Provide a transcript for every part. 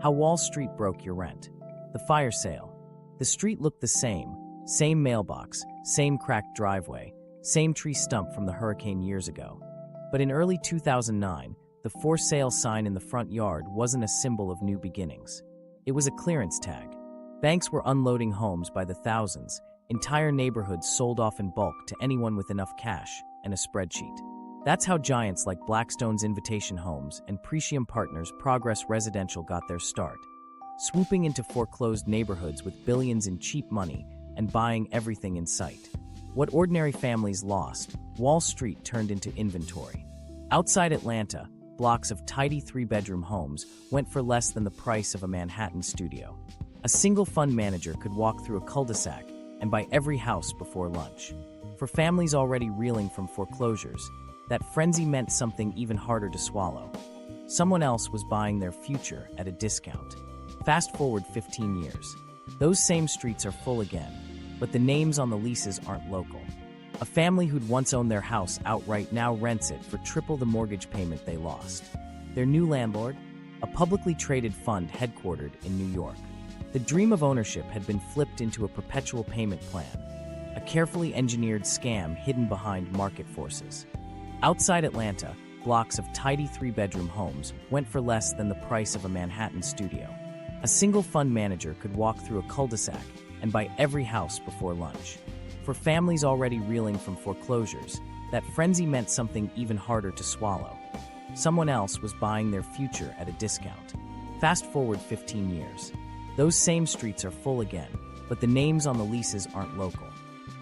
How Wall Street broke your rent. The fire sale. The street looked the same mailbox, same cracked driveway, same tree stump from the hurricane years ago. But in early 2009, the for sale sign in the front yard wasn't a symbol of new beginnings. It was a clearance tag. Banks were unloading homes by the thousands, entire neighborhoods sold off in bulk to anyone with enough cash and a spreadsheet. That's how giants like Blackstone's Invitation Homes and Pretium Partners Progress Residential got their start, swooping into foreclosed neighborhoods with billions in cheap money and buying everything in sight. What ordinary families lost, Wall Street turned into inventory. Outside Atlanta, blocks of tidy three-bedroom homes went for less than the price of a Manhattan studio. A single fund manager could walk through a cul-de-sac and buy every house before lunch. For families already reeling from foreclosures, that frenzy meant something even harder to swallow. Someone else was buying their future at a discount. Fast forward 15 years. Those same streets are full again, but the names on the leases aren't local. A family who'd once owned their house outright now rents it for triple the mortgage payment they lost. Their new landlord? A publicly traded fund headquartered in New York. The dream of ownership had been flipped into a perpetual payment plan, a carefully engineered scam hidden behind market forces. Outside Atlanta, blocks of tidy three-bedroom homes went for less than the price of a Manhattan studio. A single fund manager could walk through a cul-de-sac and buy every house before lunch. For families already reeling from foreclosures, that frenzy meant something even harder to swallow. Someone else was buying their future at a discount. Fast forward 15 years. Those same streets are full again, but the names on the leases aren't local.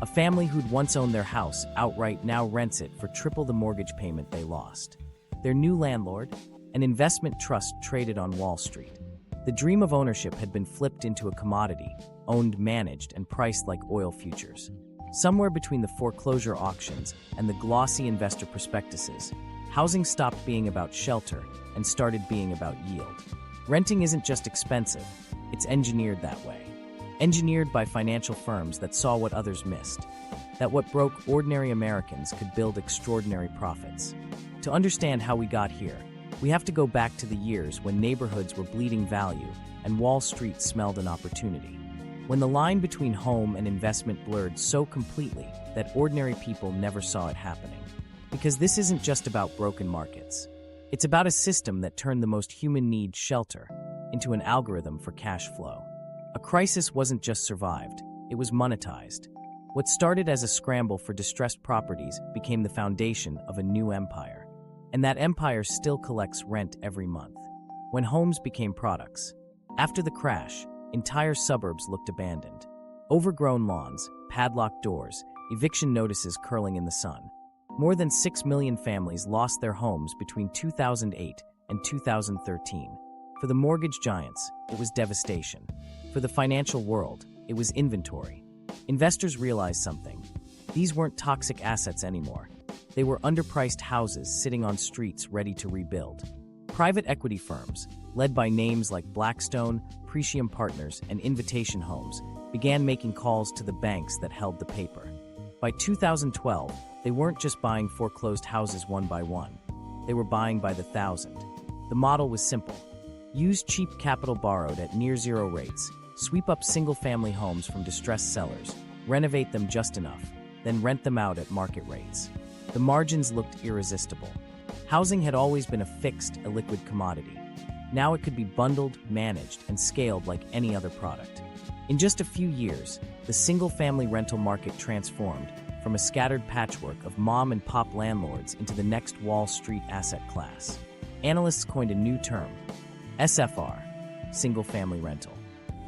A family who'd once owned their house outright now rents it for triple the mortgage payment they lost. Their new landlord? An investment trust traded on Wall Street. The dream of ownership had been flipped into a commodity, owned, managed, and priced like oil futures. Somewhere between the foreclosure auctions and the glossy investor prospectuses, housing stopped being about shelter and started being about yield. Renting isn't just expensive, it's engineered that way. Engineered by financial firms that saw what others missed, that what broke ordinary Americans could build extraordinary profits. To understand how we got here, we have to go back to the years when neighborhoods were bleeding value and Wall Street smelled an opportunity. When the line between home and investment blurred so completely that ordinary people never saw it happening. Because this isn't just about broken markets. It's about a system that turned the most human need, shelter, into an algorithm for cash flow. A crisis wasn't just survived, it was monetized. What started as a scramble for distressed properties became the foundation of a new empire. And that empire still collects rent every month. When homes became products. After the crash, entire suburbs looked abandoned. Overgrown lawns, padlocked doors, eviction notices curling in the sun. More than 6 million families lost their homes between 2008 and 2013. For the mortgage giants, it was devastation. For the financial world, it was inventory. Investors realized something. These weren't toxic assets anymore. They were underpriced houses sitting on streets ready to rebuild. Private equity firms, led by names like Blackstone, Pretium Partners, and Invitation Homes, began making calls to the banks that held the paper. By 2012, they weren't just buying foreclosed houses one by one. They were buying by the thousand. The model was simple. Use cheap capital borrowed at near-zero rates, sweep up single-family homes from distressed sellers, renovate them just enough, then rent them out at market rates. The margins looked irresistible. Housing had always been a fixed, illiquid commodity. Now it could be bundled, managed, and scaled like any other product. In just a few years, the single-family rental market transformed from a scattered patchwork of mom-and-pop landlords into the next Wall Street asset class. Analysts coined a new term, SFR, single-family rental.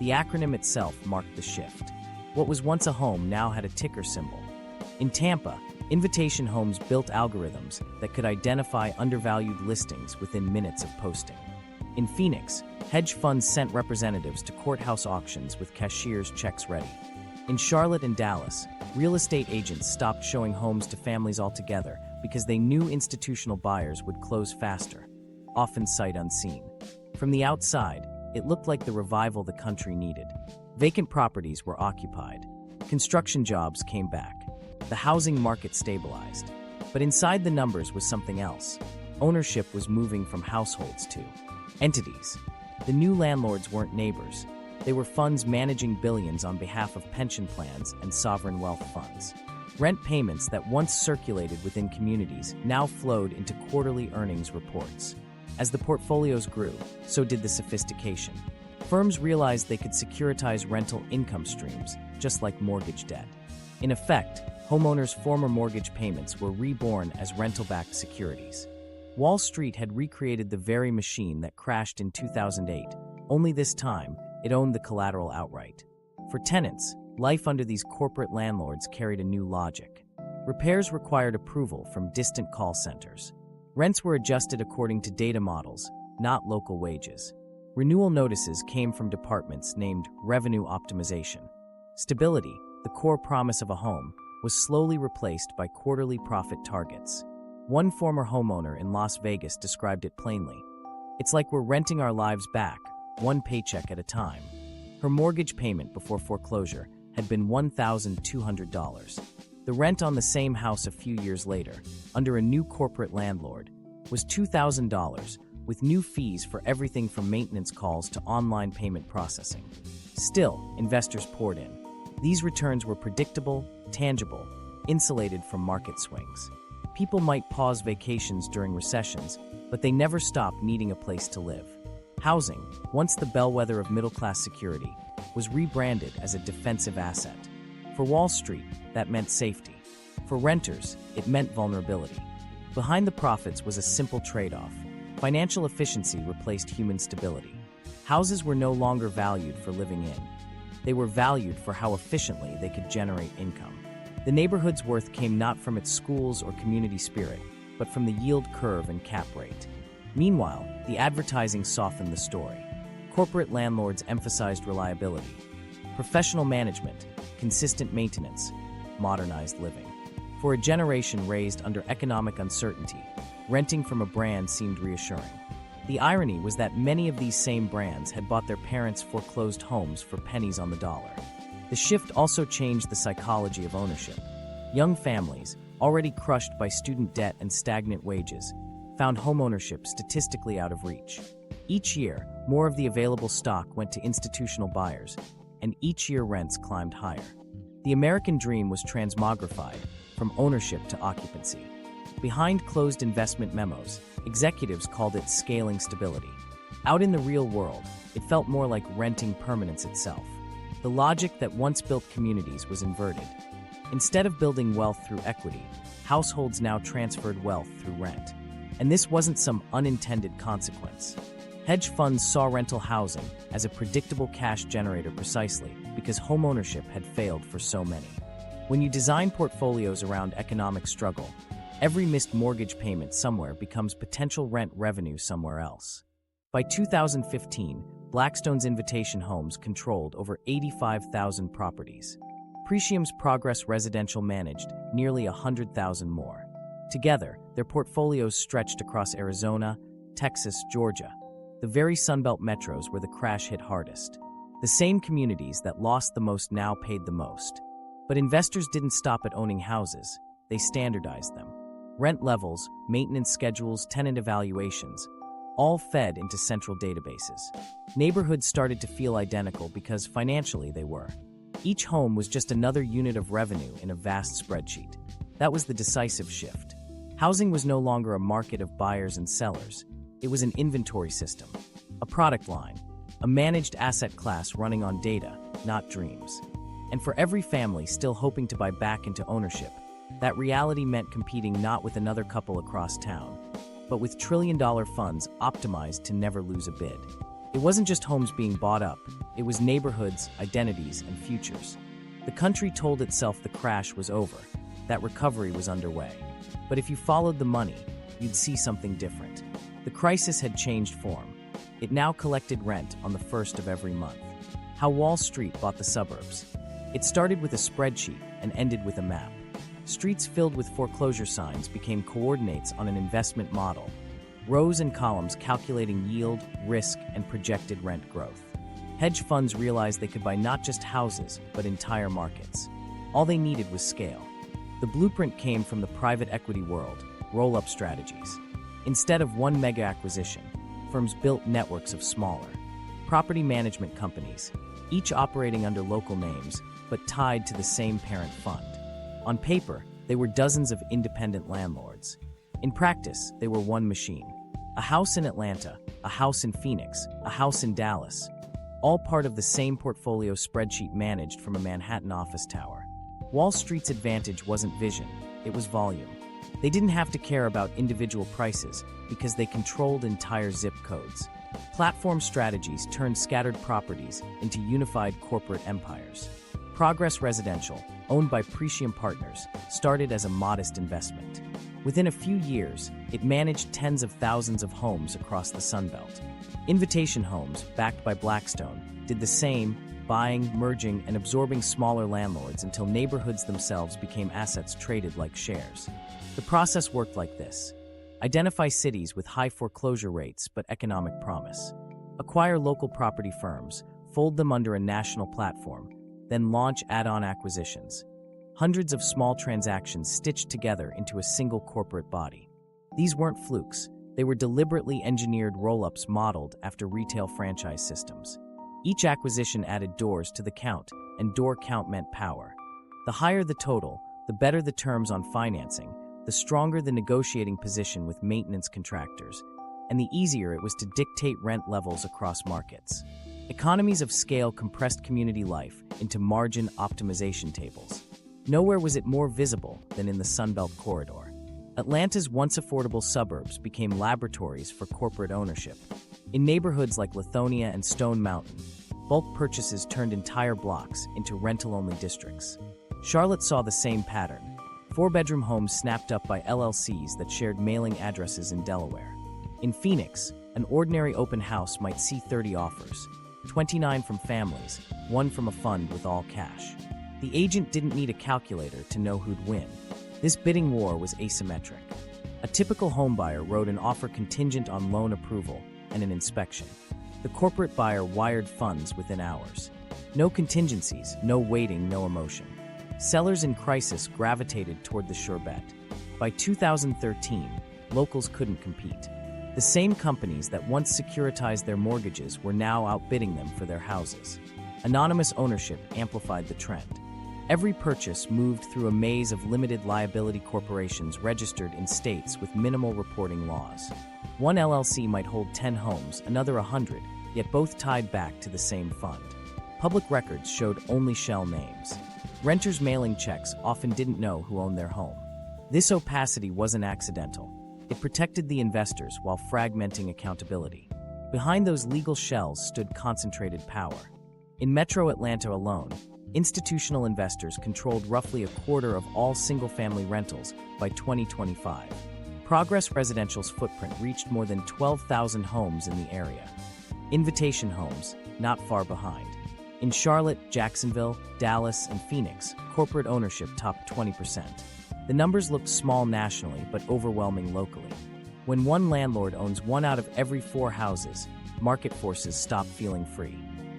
The acronym itself marked the shift. What was once a home now had a ticker symbol. In Tampa, Invitation Homes built algorithms that could identify undervalued listings within minutes of posting. In Phoenix, hedge funds sent representatives to courthouse auctions with cashier's checks ready. In Charlotte and Dallas, real estate agents stopped showing homes to families altogether because they knew institutional buyers would close faster, often sight unseen. From the outside, it looked like the revival the country needed. Vacant properties were occupied. Construction jobs came back. The housing market stabilized. But inside the numbers was something else. Ownership was moving from households to entities. The new landlords weren't neighbors. They were funds managing billions on behalf of pension plans and sovereign wealth funds. Rent payments that once circulated within communities now flowed into quarterly earnings reports. As the portfolios grew, so did the sophistication. Firms realized they could securitize rental income streams, just like mortgage debt. In effect, homeowners' former mortgage payments were reborn as rental-backed securities. Wall Street had recreated the very machine that crashed in 2008, only this time, it owned the collateral outright. For tenants, life under these corporate landlords carried a new logic. Repairs required approval from distant call centers. Rents were adjusted according to data models, not local wages. Renewal notices came from departments named revenue optimization. Stability, the core promise of a home, was slowly replaced by quarterly profit targets. One former homeowner in Las Vegas described it plainly. "It's like we're renting our lives back, one paycheck at a time." Her mortgage payment before foreclosure had been $1,200. The rent on the same house a few years later, under a new corporate landlord, was $2,000, with new fees for everything from maintenance calls to online payment processing. Still, investors poured in. These returns were predictable, tangible, insulated from market swings. People might pause vacations during recessions, but they never stopped needing a place to live. Housing, once the bellwether of middle-class security, was rebranded as a defensive asset. For Wall Street, that meant safety. For renters, it meant vulnerability. Behind the profits was a simple trade-off. Financial efficiency replaced human stability. Houses were no longer valued for living in. They were valued for how efficiently they could generate income. The neighborhood's worth came not from its schools or community spirit, but from the yield curve and cap rate. Meanwhile, the advertising softened the story. Corporate landlords emphasized reliability, professional management, consistent maintenance, modernized living. For a generation raised under economic uncertainty, renting from a brand seemed reassuring. The irony was that many of these same brands had bought their parents' foreclosed homes for pennies on the dollar. The shift also changed the psychology of ownership. Young families, already crushed by student debt and stagnant wages, found homeownership statistically out of reach. Each year, more of the available stock went to institutional buyers, and each year rents climbed higher. The American dream was transmogrified, from ownership to occupancy. Behind closed investment memos, executives called it scaling stability. Out in the real world, it felt more like renting permanence itself. The logic that once built communities was inverted. Instead of building wealth through equity, households now transferred wealth through rent. And this wasn't some unintended consequence. Hedge funds saw rental housing as a predictable cash generator precisely because homeownership had failed for so many. When you design portfolios around economic struggle, every missed mortgage payment somewhere becomes potential rent revenue somewhere else. By 2015, Blackstone's Invitation Homes controlled over 85,000 properties. Pretium's Progress Residential managed nearly 100,000 more. Together, their portfolios stretched across Arizona, Texas, Georgia, the very Sunbelt metros where the crash hit hardest. The same communities that lost the most now paid the most. But investors didn't stop at owning houses, they standardized them. Rent levels, maintenance schedules, tenant evaluations, all fed into central databases. Neighborhoods started to feel identical because financially they were. Each home was just another unit of revenue in a vast spreadsheet. That was the decisive shift. Housing was no longer a market of buyers and sellers. It was an inventory system, a product line, a managed asset class running on data, not dreams. And for every family still hoping to buy back into ownership, that reality meant competing not with another couple across town, but with trillion-dollar funds optimized to never lose a bid. It wasn't just homes being bought up, it was neighborhoods, identities, and futures. The country told itself the crash was over, that recovery was underway. But if you followed the money, you'd see something different. The crisis had changed form. It now collected rent on the first of every month. How Wall Street bought the suburbs. It started with a spreadsheet and ended with a map. Streets filled with foreclosure signs became coordinates on an investment model, rows and columns calculating yield, risk, and projected rent growth. Hedge funds realized they could buy not just houses, but entire markets. All they needed was scale. The blueprint came from the private equity world, roll-up strategies. Instead of one mega acquisition, firms built networks of smaller, property management companies, each operating under local names but tied to the same parent fund. On paper, they were dozens of independent landlords. In practice, they were one machine. A house in Atlanta, a house in Phoenix, a house in Dallas, all part of the same portfolio spreadsheet managed from a Manhattan office tower. Wall Street's advantage wasn't vision, it was volume. They didn't have to care about individual prices because they controlled entire zip codes. Platform strategies turned scattered properties into unified corporate empires. Progress Residential, owned by Pretium Partners, started as a modest investment. Within a few years, it managed tens of thousands of homes across the Sunbelt. Invitation Homes, backed by Blackstone, did the same, buying, merging, and absorbing smaller landlords until neighborhoods themselves became assets traded like shares. The process worked like this. Identify cities with high foreclosure rates but economic promise. Acquire local property firms, fold them under a national platform, then launch add-on acquisitions. Hundreds of small transactions stitched together into a single corporate body. These weren't flukes. They were deliberately engineered roll-ups modeled after retail franchise systems. Each acquisition added doors to the count, and door count meant power. The higher the total, the better the terms on financing, the stronger the negotiating position with maintenance contractors, and the easier it was to dictate rent levels across markets. Economies of scale compressed community life into margin optimization tables. Nowhere was it more visible than in the Sunbelt corridor. Atlanta's once affordable suburbs became laboratories for corporate ownership. In neighborhoods like Lithonia and Stone Mountain, bulk purchases turned entire blocks into rental-only districts. Charlotte saw the same pattern. Four-bedroom homes snapped up by LLCs that shared mailing addresses in Delaware. In Phoenix, an ordinary open house might see 30 offers, 29 from families, 1 from a fund with all cash. The agent didn't need a calculator to know who'd win. This bidding war was asymmetric. A typical homebuyer wrote an offer contingent on loan approval and an inspection. The corporate buyer wired funds within hours. No contingencies, no waiting, no emotion. Sellers in crisis gravitated toward the sure bet. By 2013, locals couldn't compete. The same companies that once securitized their mortgages were now outbidding them for their houses. Anonymous ownership amplified the trend. Every purchase moved through a maze of limited liability corporations registered in states with minimal reporting laws. One LLC might hold 10 homes, another 100, yet both tied back to the same fund. Public records showed only shell names. Renters mailing checks often didn't know who owned their home. This opacity wasn't accidental. It protected the investors while fragmenting accountability. Behind those legal shells stood concentrated power. In Metro Atlanta alone, institutional investors controlled roughly a quarter of all single-family rentals by 2025. Progress Residential's footprint reached more than 12,000 homes in the area. Invitation Homes, not far behind. In Charlotte, Jacksonville, Dallas, and Phoenix, corporate ownership topped 20%. The numbers looked small nationally but overwhelming locally. When one landlord owns 1 out of every 4 houses, market forces stop feeling free.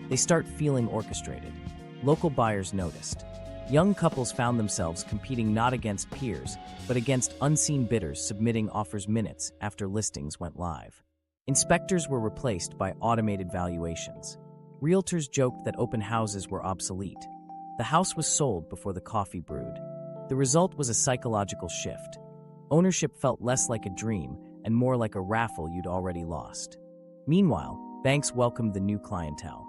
They start feeling orchestrated. Local buyers noticed. Young couples found themselves competing not against peers, but against unseen bidders submitting offers minutes after listings went live. Inspectors were replaced by automated valuations. Realtors joked that open houses were obsolete. The house was sold before the coffee brewed. The result was a psychological shift. Ownership felt less like a dream and more like a raffle you'd already lost. Meanwhile, banks welcomed the new clientele.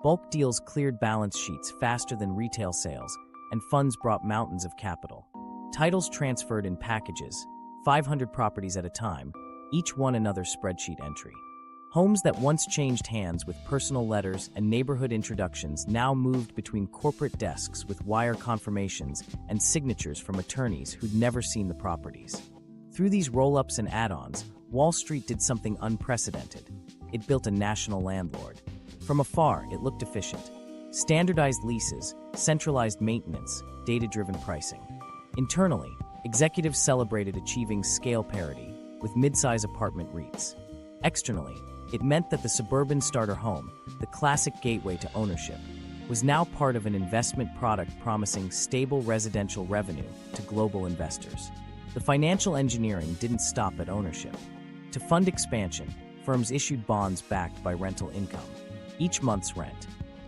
Bulk deals cleared balance sheets faster than retail sales, and funds brought mountains of capital. Titles transferred in packages, 500 properties at a time, each one another spreadsheet entry. Homes that once changed hands with personal letters and neighborhood introductions now moved between corporate desks with wire confirmations and signatures from attorneys who'd never seen the properties. Through these roll-ups and add-ons, Wall Street did something unprecedented. It built a national landlord. From afar, it looked efficient. Standardized leases, centralized maintenance, data-driven pricing. Internally, executives celebrated achieving scale parity with mid-size apartment REITs. Externally, it meant that the suburban starter home, the classic gateway to ownership, was now part of an investment product promising stable residential revenue to global investors. The financial engineering didn't stop at ownership. To fund expansion, firms issued bonds backed by rental income. each month's rent.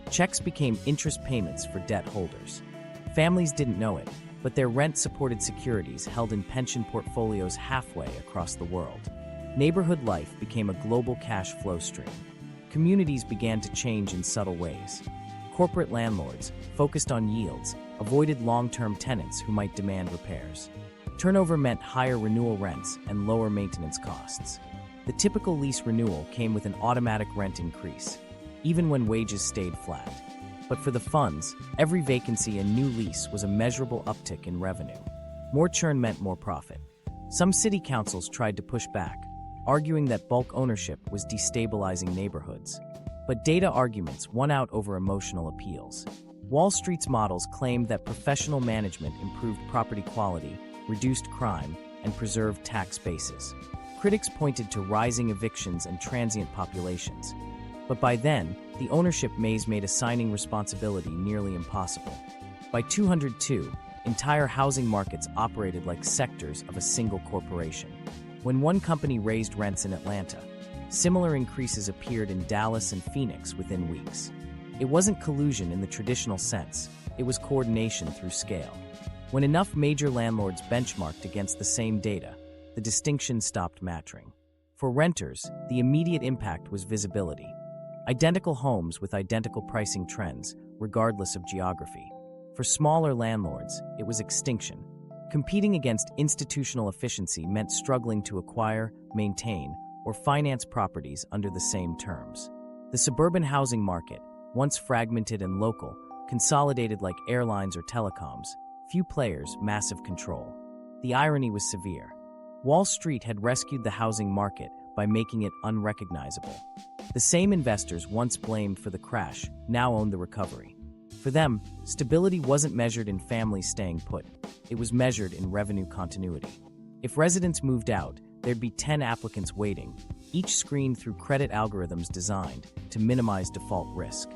Checks became interest payments for debt holders. Families didn't know it, but their rent-supported securities held in pension portfolios halfway across the world. Neighborhood life became a global cash flow stream. Communities began to change in subtle ways. Corporate landlords, focused on yields, avoided long-term tenants who might demand repairs. Turnover meant higher renewal rents and lower maintenance costs. The typical lease renewal came with an automatic rent increase, even when wages stayed flat. But for the funds, every vacancy and new lease was a measurable uptick in revenue. More churn meant more profit. Some city councils tried to push back, arguing that bulk ownership was destabilizing neighborhoods. But data arguments won out over emotional appeals. Wall Street's models claimed that professional management improved property quality, reduced crime, and preserved tax bases. Critics pointed to rising evictions and transient populations. But by then, the ownership maze made assigning responsibility nearly impossible. By 202, entire housing markets operated like sectors of a single corporation. When one company raised rents in Atlanta, similar increases appeared in Dallas and Phoenix within weeks. It wasn't collusion in the traditional sense, it was coordination through scale. When enough major landlords benchmarked against the same data, the distinction stopped mattering. For renters, the immediate impact was visibility. Identical homes with identical pricing trends, regardless of geography. For smaller landlords, it was extinction. Competing against institutional efficiency meant struggling to acquire, maintain, or finance properties under the same terms. The suburban housing market, once fragmented and local, consolidated like airlines or telecoms, few players, massive control. The irony was severe. Wall Street had rescued the housing market by making it unrecognizable. The same investors once blamed for the crash now owned the recovery. For them, stability wasn't measured in families staying put. It was measured in revenue continuity. If residents moved out, there'd be 10 applicants waiting, each screened through credit algorithms designed to minimize default risk.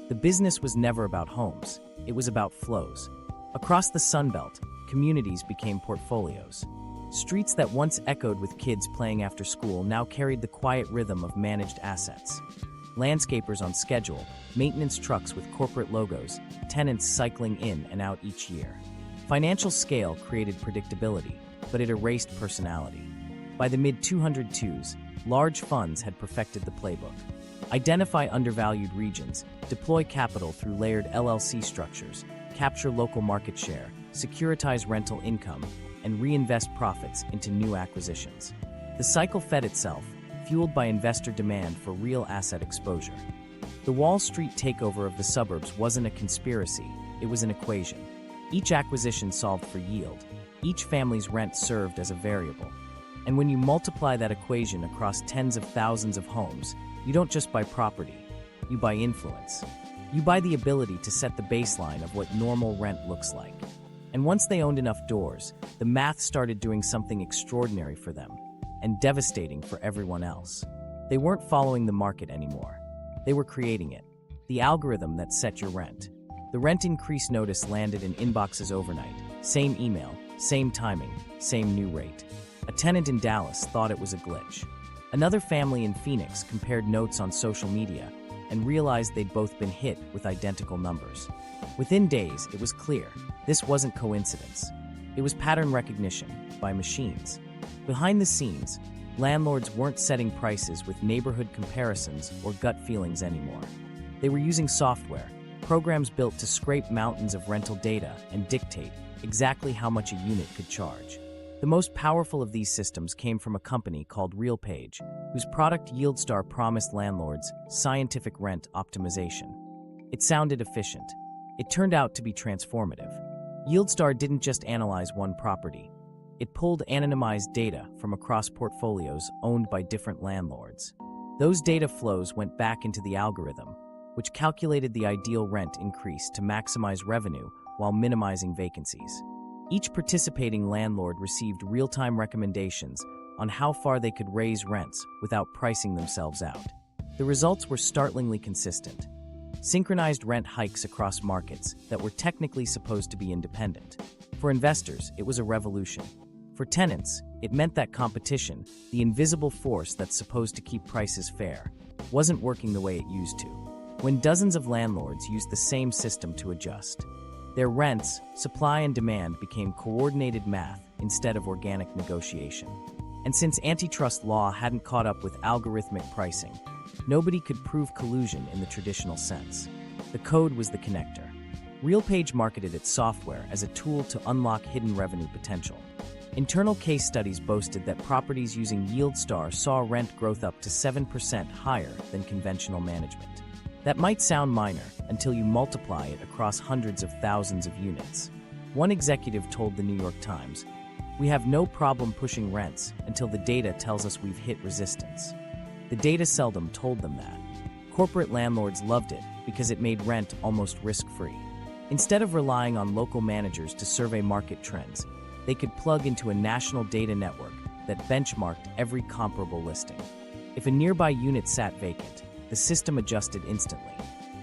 The business was never about homes, it was about flows. Across the Sunbelt, communities became portfolios. Streets that once echoed with kids playing after school now carried the quiet rhythm of managed assets. Landscapers on schedule, maintenance trucks with corporate logos, tenants cycling in and out each year. Financial scale created predictability, but it erased personality. By the mid-202s, large funds had perfected the playbook. Identify undervalued regions, deploy capital through layered LLC structures, capture local market share, securitize rental income, and reinvest profits into new acquisitions. The cycle fed itself, fueled by investor demand for real asset exposure. The Wall Street takeover of the suburbs wasn't a conspiracy, it was an equation. Each acquisition solved for yield. Each family's rent served as a variable. And when you multiply that equation across tens of thousands of homes, you don't just buy property, you buy influence. You buy the ability to set the baseline of what normal rent looks like. And once they owned enough doors, the math started doing something extraordinary for them, and devastating for everyone else. They weren't following the market anymore. They were creating it. The algorithm that set your rent. The rent increase notice landed in inboxes overnight. Same email, same timing, same new rate. A tenant in Dallas thought it was a glitch. Another family in Phoenix compared notes on social media and realized they'd both been hit with identical numbers. Within days, it was clear this wasn't coincidence. It was pattern recognition by machines. Behind the scenes, landlords weren't setting prices with neighborhood comparisons or gut feelings anymore. They were using software, programs built to scrape mountains of rental data and dictate exactly how much a unit could charge. The most powerful of these systems came from a company called RealPage, whose product YieldStar promised landlords scientific rent optimization. It sounded efficient. It turned out to be transformative. YieldStar didn't just analyze one property. It pulled anonymized data from across portfolios owned by different landlords. Those data flows went back into the algorithm, which calculated the ideal rent increase to maximize revenue while minimizing vacancies. Each participating landlord received real-time recommendations on how far they could raise rents without pricing themselves out. The results were startlingly consistent. Synchronized rent hikes across markets that were technically supposed to be independent. For investors, it was a revolution. For tenants, it meant that competition, the invisible force that's supposed to keep prices fair, wasn't working the way it used to. when dozens of landlords used the same system to adjust. Their rents, supply and demand became coordinated math instead of organic negotiation. And since antitrust law hadn't caught up with algorithmic pricing, nobody could prove collusion in the traditional sense. The code was the connector. RealPage marketed its software as a tool to unlock hidden revenue potential. Internal case studies boasted that properties using YieldStar saw rent growth up to 7% higher than conventional management. That might sound minor until you multiply it across hundreds of thousands of units. One executive told the New York Times, "We have no problem pushing rents until the data tells us we've hit resistance." The data seldom told them that. Corporate landlords loved it because it made rent almost risk-free. Instead of relying on local managers to survey market trends, they could plug into a national data network that benchmarked every comparable listing. If a nearby unit sat vacant, the system adjusted instantly.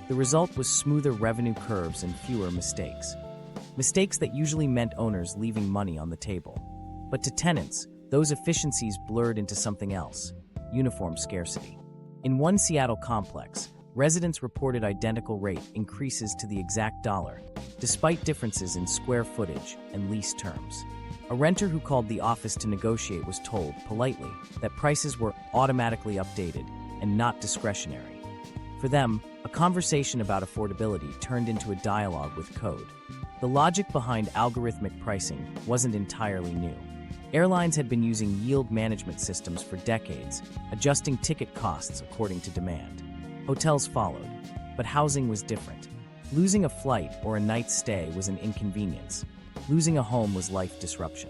The result was smoother revenue curves and fewer mistakes. Mistakes that usually meant owners leaving money on the table. But to tenants, those efficiencies blurred into something else: uniform scarcity. In one Seattle complex, residents reported identical rate increases to the exact dollar, despite differences in square footage and lease terms. A renter who called the office to negotiate was told, politely, that prices were automatically updated and not discretionary. For them, a conversation about affordability turned into a dialogue with code. The logic behind algorithmic pricing wasn't entirely new. Airlines had been using yield management systems for decades, adjusting ticket costs according to demand. Hotels followed, but housing was different. Losing a flight or a night's stay was an inconvenience. Losing a home was life disruption.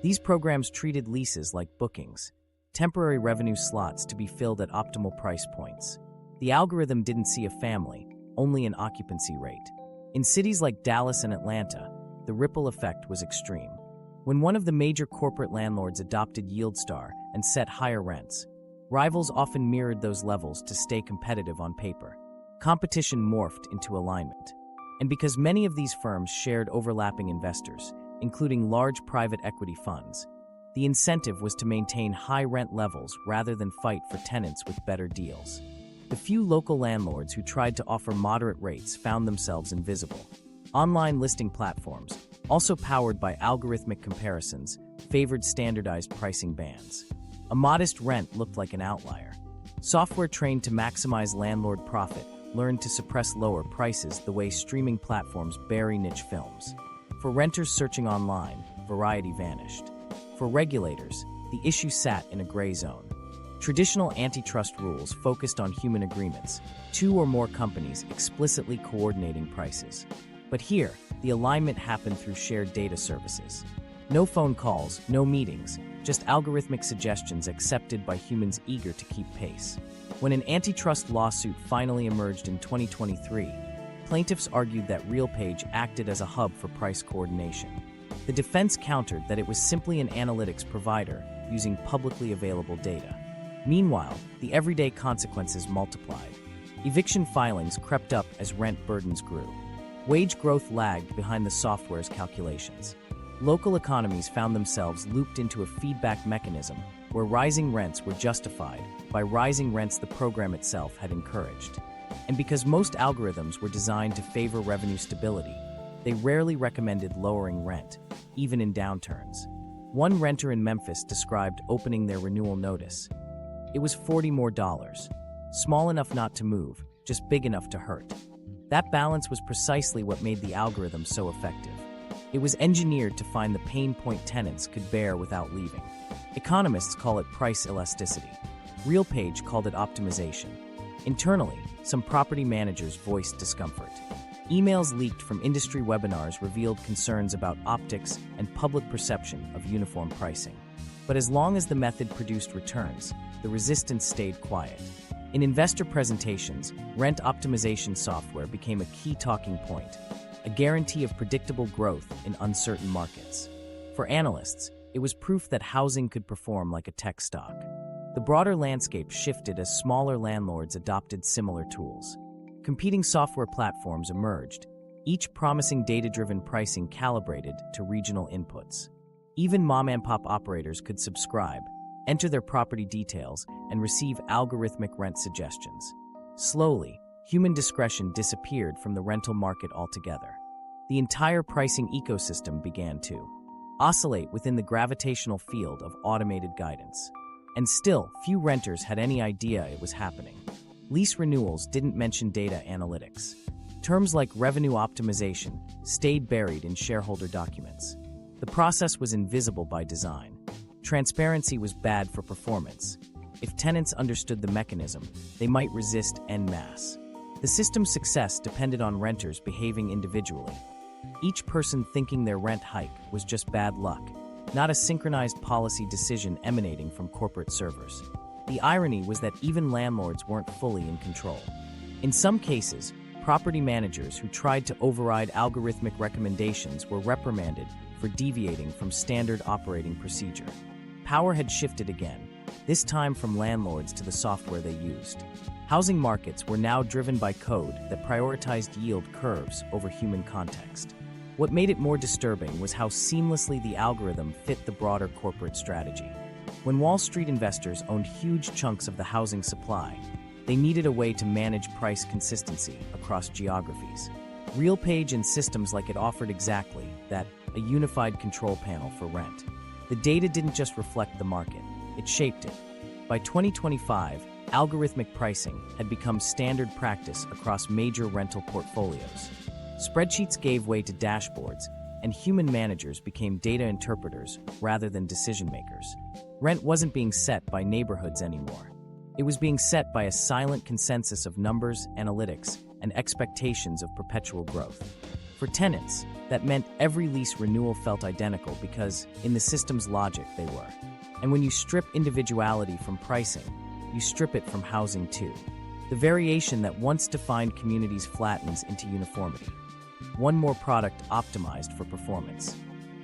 These programs treated leases like bookings, temporary revenue slots to be filled at optimal price points. The algorithm didn't see a family, only an occupancy rate. In cities like Dallas and Atlanta, the ripple effect was extreme. When one of the major corporate landlords adopted YieldStar and set higher rents, rivals often mirrored those levels to stay competitive on paper. Competition morphed into alignment. And because many of these firms shared overlapping investors, including large private equity funds, the incentive was to maintain high rent levels rather than fight for tenants with better deals. The few local landlords who tried to offer moderate rates found themselves invisible. Online listing platforms, also powered by algorithmic comparisons, favored standardized pricing bands. A modest rent looked like an outlier. Software trained to maximize landlord profit learned to suppress lower prices the way streaming platforms bury niche films. For renters searching online, variety vanished. For regulators, the issue sat in a gray zone. Traditional antitrust rules focused on human agreements, two or more companies explicitly coordinating prices. But here, the alignment happened through shared data services. No phone calls, no meetings, just algorithmic suggestions accepted by humans eager to keep pace. When an antitrust lawsuit finally emerged in 2023, plaintiffs argued that RealPage acted as a hub for price coordination. The defense countered that it was simply an analytics provider using publicly available data. Meanwhile, the everyday consequences multiplied. Eviction filings crept up as rent burdens grew. Wage growth lagged behind the software's calculations. Local economies found themselves looped into a feedback mechanism where rising rents were justified by rising rents the program itself had encouraged. And because most algorithms were designed to favor revenue stability, they rarely recommended lowering rent, even in downturns. One renter in Memphis described opening their renewal notice. It was $40 more. Small enough not to move, just big enough to hurt. That balance was precisely what made the algorithm so effective. It was engineered to find the pain point tenants could bear without leaving. Economists call it price elasticity. RealPage called it optimization. Internally, some property managers voiced discomfort. Emails leaked from industry webinars revealed concerns about optics and public perception of uniform pricing. But as long as the method produced returns, the resistance stayed quiet. In investor presentations, rent optimization software became a key talking point, a guarantee of predictable growth in uncertain markets. For analysts, it was proof that housing could perform like a tech stock. The broader landscape shifted as smaller landlords adopted similar tools. Competing software platforms emerged, each promising data-driven pricing calibrated to regional inputs. Even mom-and-pop operators could subscribe, enter their property details, and receive algorithmic rent suggestions. Slowly, human discretion disappeared from the rental market altogether. The entire pricing ecosystem began to oscillate within the gravitational field of automated guidance. And still, few renters had any idea it was happening. Lease renewals didn't mention data analytics. Terms like revenue optimization stayed buried in shareholder documents. The process was invisible by design. Transparency was bad for performance. If tenants understood the mechanism, they might resist en masse. The system's success depended on renters behaving individually. Each person thinking their rent hike was just bad luck, not a synchronized policy decision emanating from corporate servers. The irony was that even landlords weren't fully in control. In some cases, property managers who tried to override algorithmic recommendations were reprimanded for deviating from standard operating procedure. Power had shifted again, this time from landlords to the software they used. Housing markets were now driven by code that prioritized yield curves over human context. What made it more disturbing was how seamlessly the algorithm fit the broader corporate strategy. When Wall Street investors owned huge chunks of the housing supply, they needed a way to manage price consistency across geographies. RealPage and systems like it offered exactly that, a unified control panel for rent. The data didn't just reflect the market, it shaped it. By 2025, algorithmic pricing had become standard practice across major rental portfolios. Spreadsheets gave way to dashboards, and human managers became data interpreters rather than decision makers. Rent wasn't being set by neighborhoods anymore. It was being set by a silent consensus of numbers, analytics, and expectations of perpetual growth. For tenants, that meant every lease renewal felt identical because, in the system's logic, they were. And when you strip individuality from pricing, you strip it from housing too. The variation that once defined communities flattens into uniformity. One more product optimized for performance.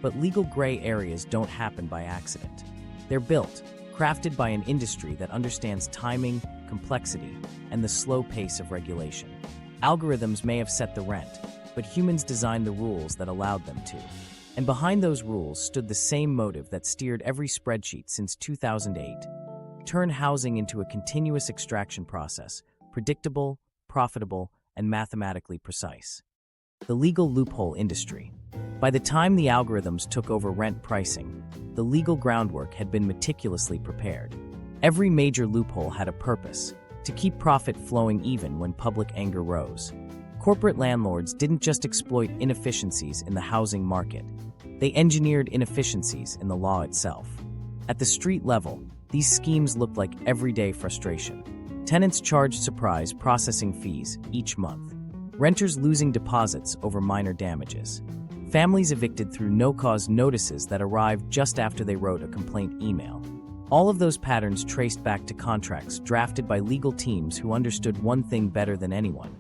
But legal gray areas don't happen by accident. They're built, crafted by an industry that understands timing, complexity, and the slow pace of regulation. Algorithms may have set the rent, but humans designed the rules that allowed them to. And behind those rules stood the same motive that steered every spreadsheet since 2008. Turn housing into a continuous extraction process, predictable, profitable, and mathematically precise. The legal loophole industry. By the time the algorithms took over rent pricing, the legal groundwork had been meticulously prepared. Every major loophole had a purpose, to keep profit flowing even when public anger rose. Corporate landlords didn't just exploit inefficiencies in the housing market, they engineered inefficiencies in the law itself. At the street level, these schemes looked like everyday frustration. Tenants charged surprise processing fees each month. Renters losing deposits over minor damages. Families evicted through no-cause notices that arrived just after they wrote a complaint email. All of those patterns traced back to contracts drafted by legal teams who understood one thing better than anyone.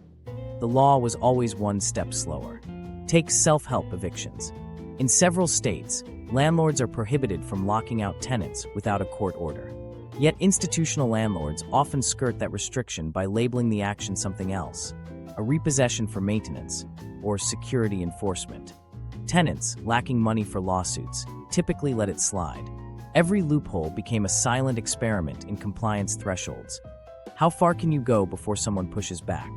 The law was always one step slower. Take self-help evictions. In several states, landlords are prohibited from locking out tenants without a court order. Yet institutional landlords often skirt that restriction by labeling the action something else, a repossession for maintenance, or security enforcement. Tenants, lacking money for lawsuits, typically let it slide. Every loophole became a silent experiment in compliance thresholds. How far can you go before someone pushes back?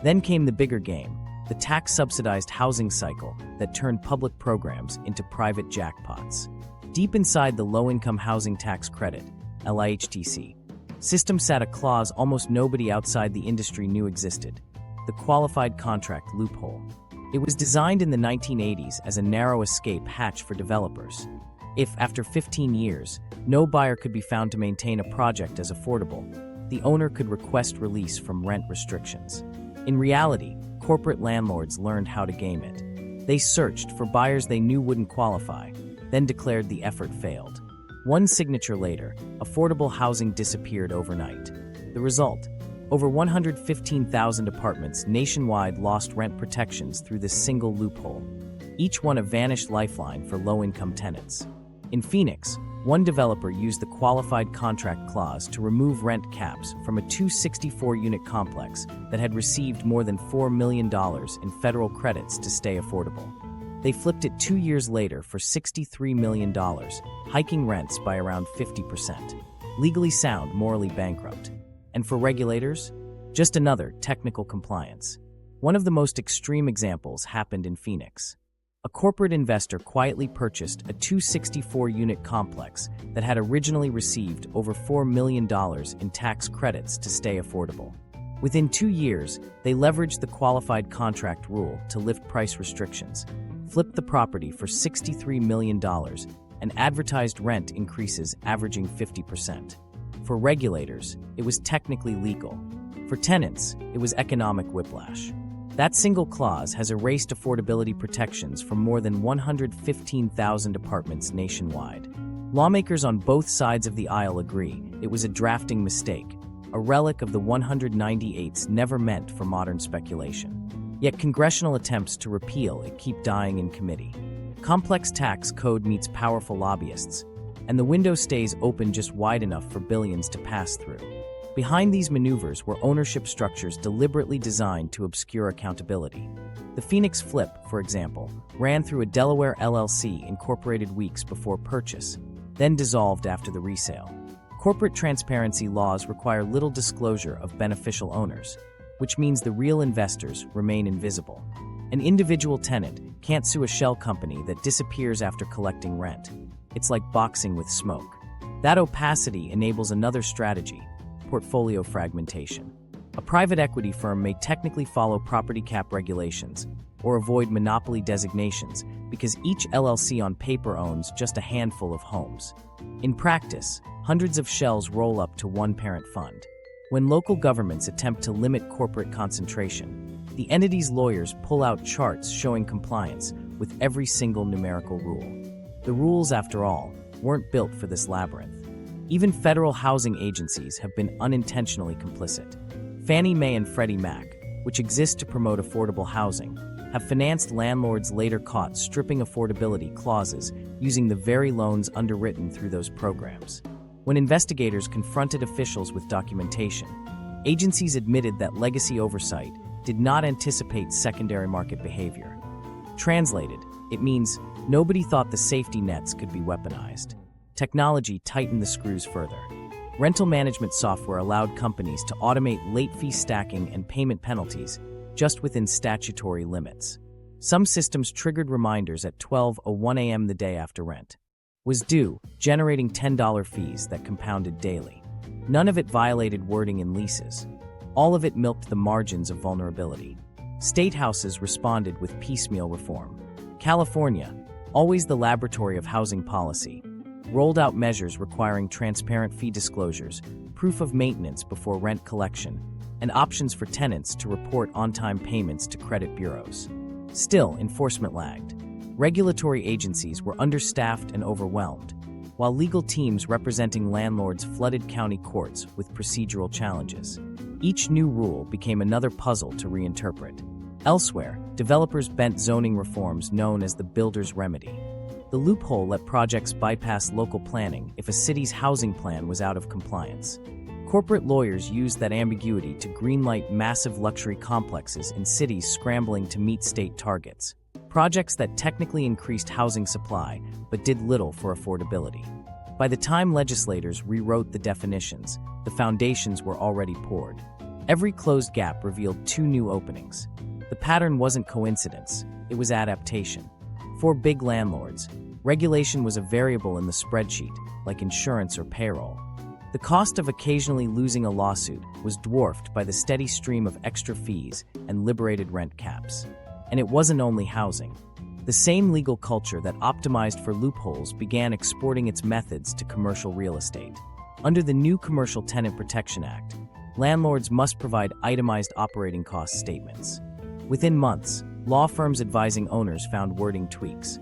Then came the bigger game, the tax-subsidized housing cycle that turned public programs into private jackpots. Deep inside the Low-Income Housing Tax Credit, LIHTC, system sat a clause almost nobody outside the industry knew existed, the qualified contract loophole. It was designed in the 1980s as a narrow escape hatch for developers. If, after 15 years, no buyer could be found to maintain a project as affordable, the owner could request release from rent restrictions. In reality, corporate landlords learned how to game it. They searched for buyers they knew wouldn't qualify, then declared the effort failed. One signature later, affordable housing disappeared overnight. The result? Over 115,000 apartments nationwide lost rent protections through this single loophole, each one a vanished lifeline for low-income tenants. In Phoenix, one developer used the qualified contract clause to remove rent caps from a 264-unit complex that had received more than $4 million in federal credits to stay affordable. They flipped it 2 years later for $63 million, hiking rents by around 50%. Legally sound, morally bankrupt. And for regulators, Just another technical compliance. One of the most extreme examples happened in Phoenix. A corporate investor quietly purchased a 264-unit complex that had originally received over $4 million in tax credits to stay affordable. Within 2 years, they leveraged the qualified contract rule to lift price restrictions, flipped the property for $63 million, and advertised rent increases averaging 50%. For regulators, it was technically legal. For tenants, it was economic whiplash. That single clause has erased affordability protections from more than 115,000 apartments nationwide. Lawmakers on both sides of the aisle agree it was a drafting mistake, a relic of the 198s never meant for modern speculation. Yet congressional attempts to repeal it keep dying in committee. Complex tax code meets powerful lobbyists, and the window stays open just wide enough for billions to pass through. Behind these maneuvers were ownership structures deliberately designed to obscure accountability. The Phoenix flip, for example, ran through a Delaware LLC incorporated weeks before purchase, then dissolved after the resale. Corporate transparency laws require little disclosure of beneficial owners, which means the real investors remain invisible. An individual tenant can't sue a shell company that disappears after collecting rent. It's like boxing with smoke. That opacity enables another strategy: portfolio fragmentation. A private equity firm may technically follow property cap regulations or avoid monopoly designations because each LLC on paper owns just a handful of homes. In practice, hundreds of shells roll up to one parent fund. When local governments attempt to limit corporate concentration, the entity's lawyers pull out charts showing compliance with every single numerical rule. The rules, after all, weren't built for this labyrinth. Even federal housing agencies have been unintentionally complicit. Fannie Mae and Freddie Mac, which exist to promote affordable housing, have financed landlords later caught stripping affordability clauses using the very loans underwritten through those programs. When investigators confronted officials with documentation, agencies admitted that legacy oversight did not anticipate secondary market behavior. Translated, it means nobody thought the safety nets could be weaponized. Technology tightened the screws further. Rental management software allowed companies to automate late fee stacking and payment penalties just within statutory limits. Some systems triggered reminders at 12:01 a.m. the day after rent was due, generating $10 fees that compounded daily. None of it violated wording in leases. All of it milked the margins of vulnerability. State houses responded with piecemeal reform. California, always the laboratory of housing policy, rolled out measures requiring transparent fee disclosures, proof of maintenance before rent collection, and options for tenants to report on-time payments to credit bureaus. Still, enforcement lagged. Regulatory agencies were understaffed and overwhelmed, while legal teams representing landlords flooded county courts with procedural challenges. Each new rule became another puzzle to reinterpret. Elsewhere, developers bent zoning reforms known as the builder's remedy. The loophole let projects bypass local planning if a city's housing plan was out of compliance. Corporate lawyers used that ambiguity to greenlight massive luxury complexes in cities scrambling to meet state targets. Projects that technically increased housing supply but did little for affordability. By the time legislators rewrote the definitions, the foundations were already poured. Every closed gap revealed 2 new openings. The pattern wasn't coincidence, it was adaptation. For big landlords, regulation was a variable in the spreadsheet, like insurance or payroll. The cost of occasionally losing a lawsuit was dwarfed by the steady stream of extra fees and liberated rent caps. And it wasn't only housing. The same legal culture that optimized for loopholes began exporting its methods to commercial real estate. Under the new Commercial Tenant Protection Act, landlords must provide itemized operating cost statements. Within months, law firms advising owners found wording tweaks.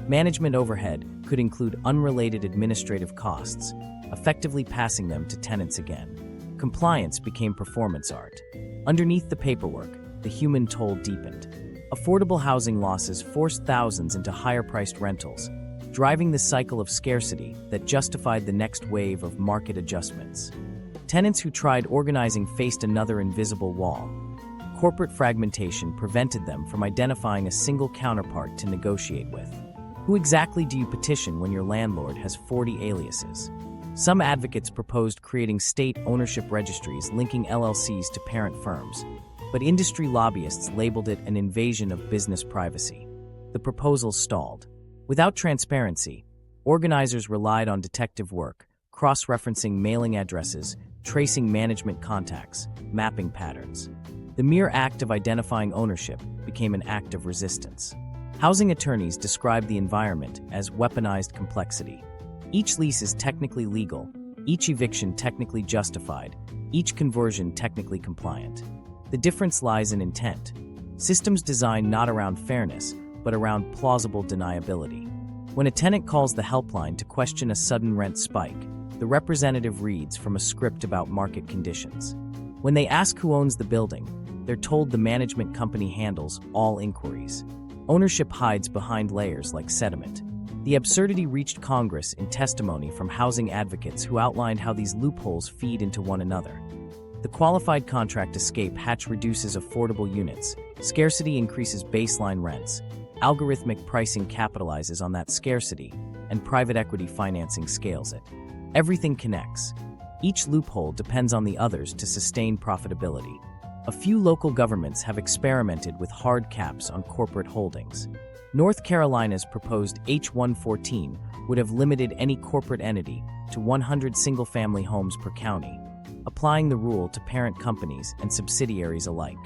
Management overhead could include unrelated administrative costs, effectively passing them to tenants again. Compliance became performance art. Underneath the paperwork, the human toll deepened. Affordable housing losses forced thousands into higher-priced rentals, driving the cycle of scarcity that justified the next wave of market adjustments. Tenants who tried organizing faced another invisible wall. Corporate fragmentation prevented them from identifying a single counterpart to negotiate with. Who exactly do you petition when your landlord has 40 aliases? Some advocates proposed creating state ownership registries linking LLCs to parent firms, but industry lobbyists labeled it an invasion of business privacy. The proposal stalled. Without transparency, organizers relied on detective work, cross-referencing mailing addresses, tracing management contacts, mapping patterns. The mere act of identifying ownership became an act of resistance. Housing attorneys described the environment as weaponized complexity. Each lease is technically legal, each eviction technically justified, each conversion technically compliant. The difference lies in intent. Systems designed not around fairness, but around plausible deniability. When a tenant calls the helpline to question a sudden rent spike, the representative reads from a script about market conditions. When they ask who owns the building, they're told the management company handles all inquiries. Ownership hides behind layers like sediment. The absurdity reached Congress in testimony from housing advocates who outlined how these loopholes feed into one another. The qualified contract escape hatch reduces affordable units, scarcity increases baseline rents, algorithmic pricing capitalizes on that scarcity, and private equity financing scales it. Everything connects. Each loophole depends on the others to sustain profitability. A few local governments have experimented with hard caps on corporate holdings. North Carolina's proposed H114 would have limited any corporate entity to 100 single-family homes per county, applying the rule to parent companies and subsidiaries alike.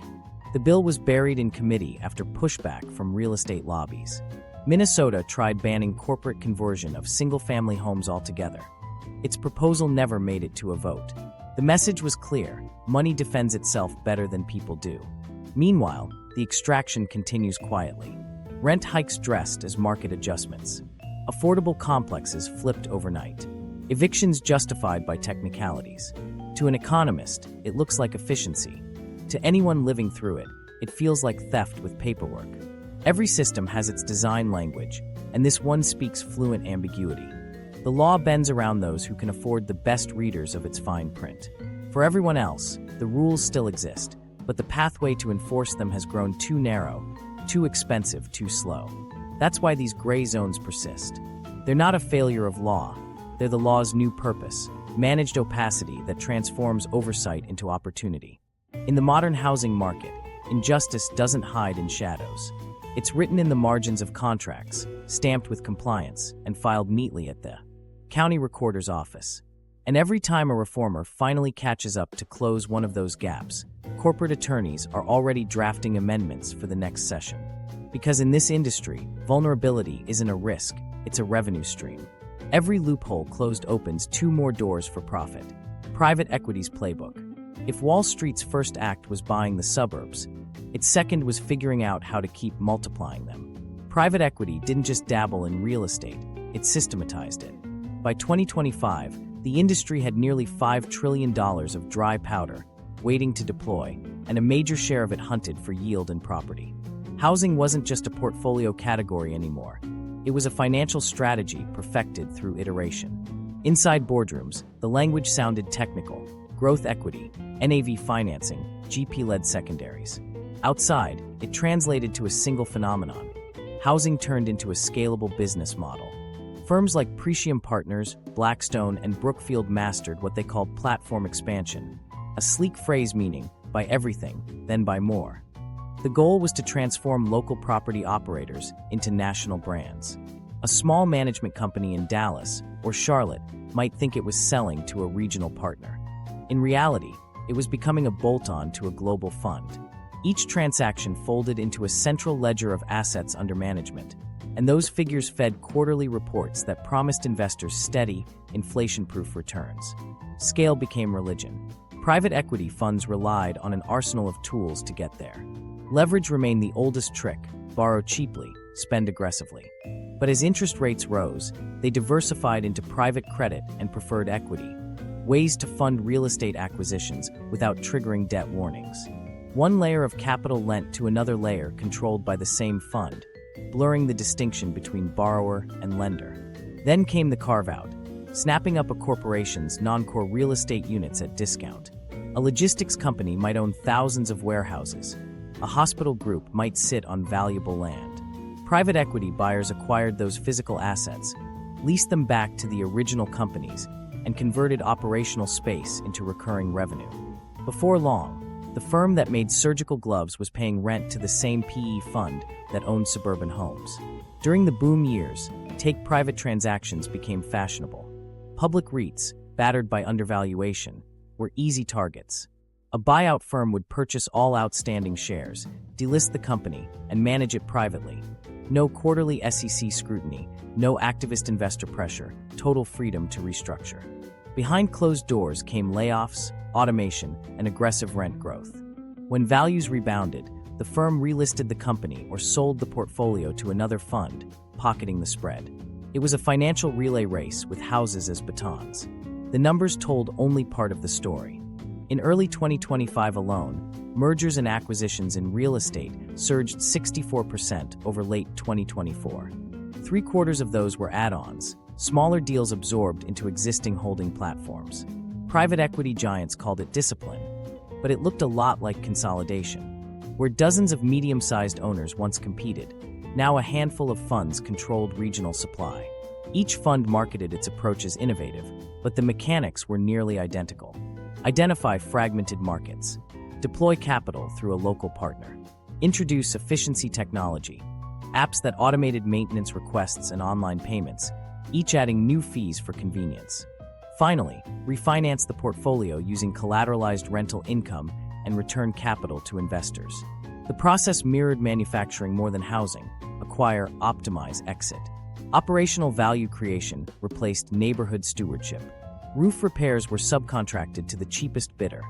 The bill was buried in committee after pushback from real estate lobbies. Minnesota tried banning corporate conversion of single-family homes altogether. Its proposal never made it to a vote. The message was clear: money defends itself better than people do. Meanwhile, the extraction continues quietly. Rent hikes dressed as market adjustments. Affordable complexes flipped overnight. Evictions justified by technicalities. To an economist, it looks like efficiency. To anyone living through it, it feels like theft with paperwork. Every system has its design language, and this one speaks fluent ambiguity. The law bends around those who can afford the best readers of its fine print. For everyone else, the rules still exist, but the pathway to enforce them has grown too narrow, too expensive, too slow. That's why these gray zones persist. They're not a failure of law. They're the law's new purpose, managed opacity that transforms oversight into opportunity. In the modern housing market, injustice doesn't hide in shadows. It's written in the margins of contracts, stamped with compliance, and filed neatly at the county recorder's office. And every time a reformer finally catches up to close one of those gaps, corporate attorneys are already drafting amendments for the next session. Because in this industry, vulnerability isn't a risk, it's a revenue stream. Every loophole closed opens two more doors for profit. Private equity's playbook. If Wall Street's first act was buying the suburbs, its second was figuring out how to keep multiplying them. Private equity didn't just dabble in real estate, it systematized it. By 2025, the industry had nearly $5 trillion of dry powder waiting to deploy, and a major share of it hunted for yield and property. Housing wasn't just a portfolio category anymore. It was a financial strategy perfected through iteration. Inside boardrooms, the language sounded technical: growth equity, NAV financing, GP-led secondaries. Outside, it translated to a single phenomenon. Housing turned into a scalable business model. Firms like Pretium Partners, Blackstone, and Brookfield mastered what they called platform expansion, a sleek phrase meaning buy everything, then buy more. The goal was to transform local property operators into national brands. A small management company in Dallas or Charlotte might think it was selling to a regional partner. In reality, it was becoming a bolt-on to a global fund. Each transaction folded into a central ledger of assets under management, and those figures fed quarterly reports that promised investors steady, inflation-proof returns. Scale became religion. Private equity funds relied on an arsenal of tools to get there. Leverage remained the oldest trick: borrow cheaply, spend aggressively. But as interest rates rose, they diversified into private credit and preferred equity, ways to fund real estate acquisitions without triggering debt warnings. One layer of capital lent to another layer controlled by the same fund, blurring the distinction between borrower and lender. Then came the carve-out, snapping up a corporation's non-core real estate units at discount. A logistics company might own thousands of warehouses. A hospital group might sit on valuable land. Private equity buyers acquired those physical assets, leased them back to the original companies, and converted operational space into recurring revenue. Before long, the firm that made surgical gloves was paying rent to the same PE fund that owned suburban homes. During the boom years, take-private transactions became fashionable. Public REITs, battered by undervaluation, were easy targets. A buyout firm would purchase all outstanding shares, delist the company, and manage it privately. No quarterly SEC scrutiny, no activist investor pressure, total freedom to restructure. Behind closed doors came layoffs, automation, and aggressive rent growth. When values rebounded, the firm relisted the company or sold the portfolio to another fund, pocketing the spread. It was a financial relay race with houses as batons. The numbers told only part of the story. In early 2025 alone, mergers and acquisitions in real estate surged 64% over late 2024. Three-quarters of those were add-ons, smaller deals absorbed into existing holding platforms. Private equity giants called it discipline, but it looked a lot like consolidation. Where dozens of medium-sized owners once competed, now a handful of funds controlled regional supply. Each fund marketed its approach as innovative, but the mechanics were nearly identical. Identify fragmented markets. Deploy capital through a local partner. Introduce efficiency technology. Apps that automated maintenance requests and online payments, each adding new fees for convenience. Finally, refinance the portfolio using collateralized rental income and return capital to investors. The process mirrored manufacturing more than housing: acquire, optimize, exit. Operational value creation replaced neighborhood stewardship. Roof repairs were subcontracted to the cheapest bidder.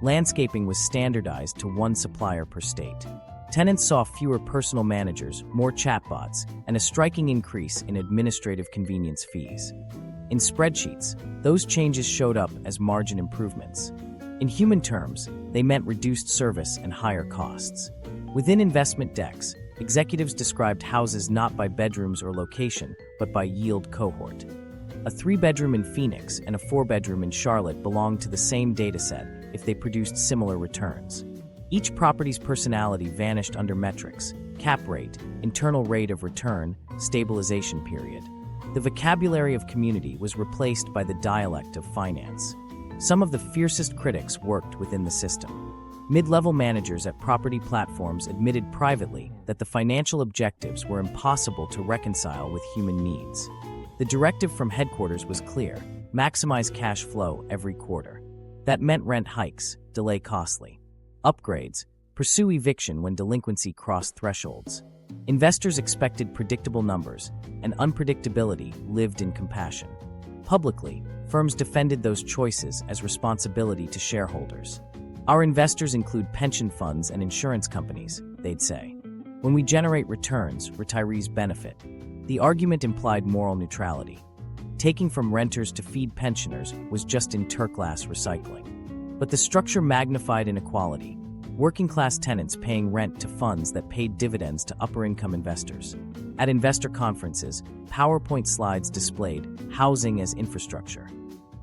Landscaping was standardized to one supplier per state. Tenants saw fewer personal managers, more chatbots, and a striking increase in administrative convenience fees. In spreadsheets, those changes showed up as margin improvements. In human terms, they meant reduced service and higher costs. Within investment decks, executives described houses not by bedrooms or location, but by yield cohort. A 3-bedroom in Phoenix and a 4-bedroom in Charlotte belonged to the same dataset if they produced similar returns. Each property's personality vanished under metrics: cap rate, internal rate of return, stabilization period. The vocabulary of community was replaced by the dialect of finance. Some of the fiercest critics worked within the system. Mid-level managers at property platforms admitted privately that the financial objectives were impossible to reconcile with human needs. The directive from headquarters was clear: maximize cash flow every quarter. That meant rent hikes, delay costly upgrades, pursue eviction when delinquency crossed thresholds. Investors expected predictable numbers, and unpredictability lived in compassion. Publicly, firms defended those choices as responsibility to shareholders. Our investors include pension funds and insurance companies, they'd say. When we generate returns, retirees benefit. The argument implied moral neutrality. Taking from renters to feed pensioners was just interclass recycling. But the structure magnified inequality: working-class tenants paying rent to funds that paid dividends to upper-income investors. At investor conferences, PowerPoint slides displayed housing as infrastructure.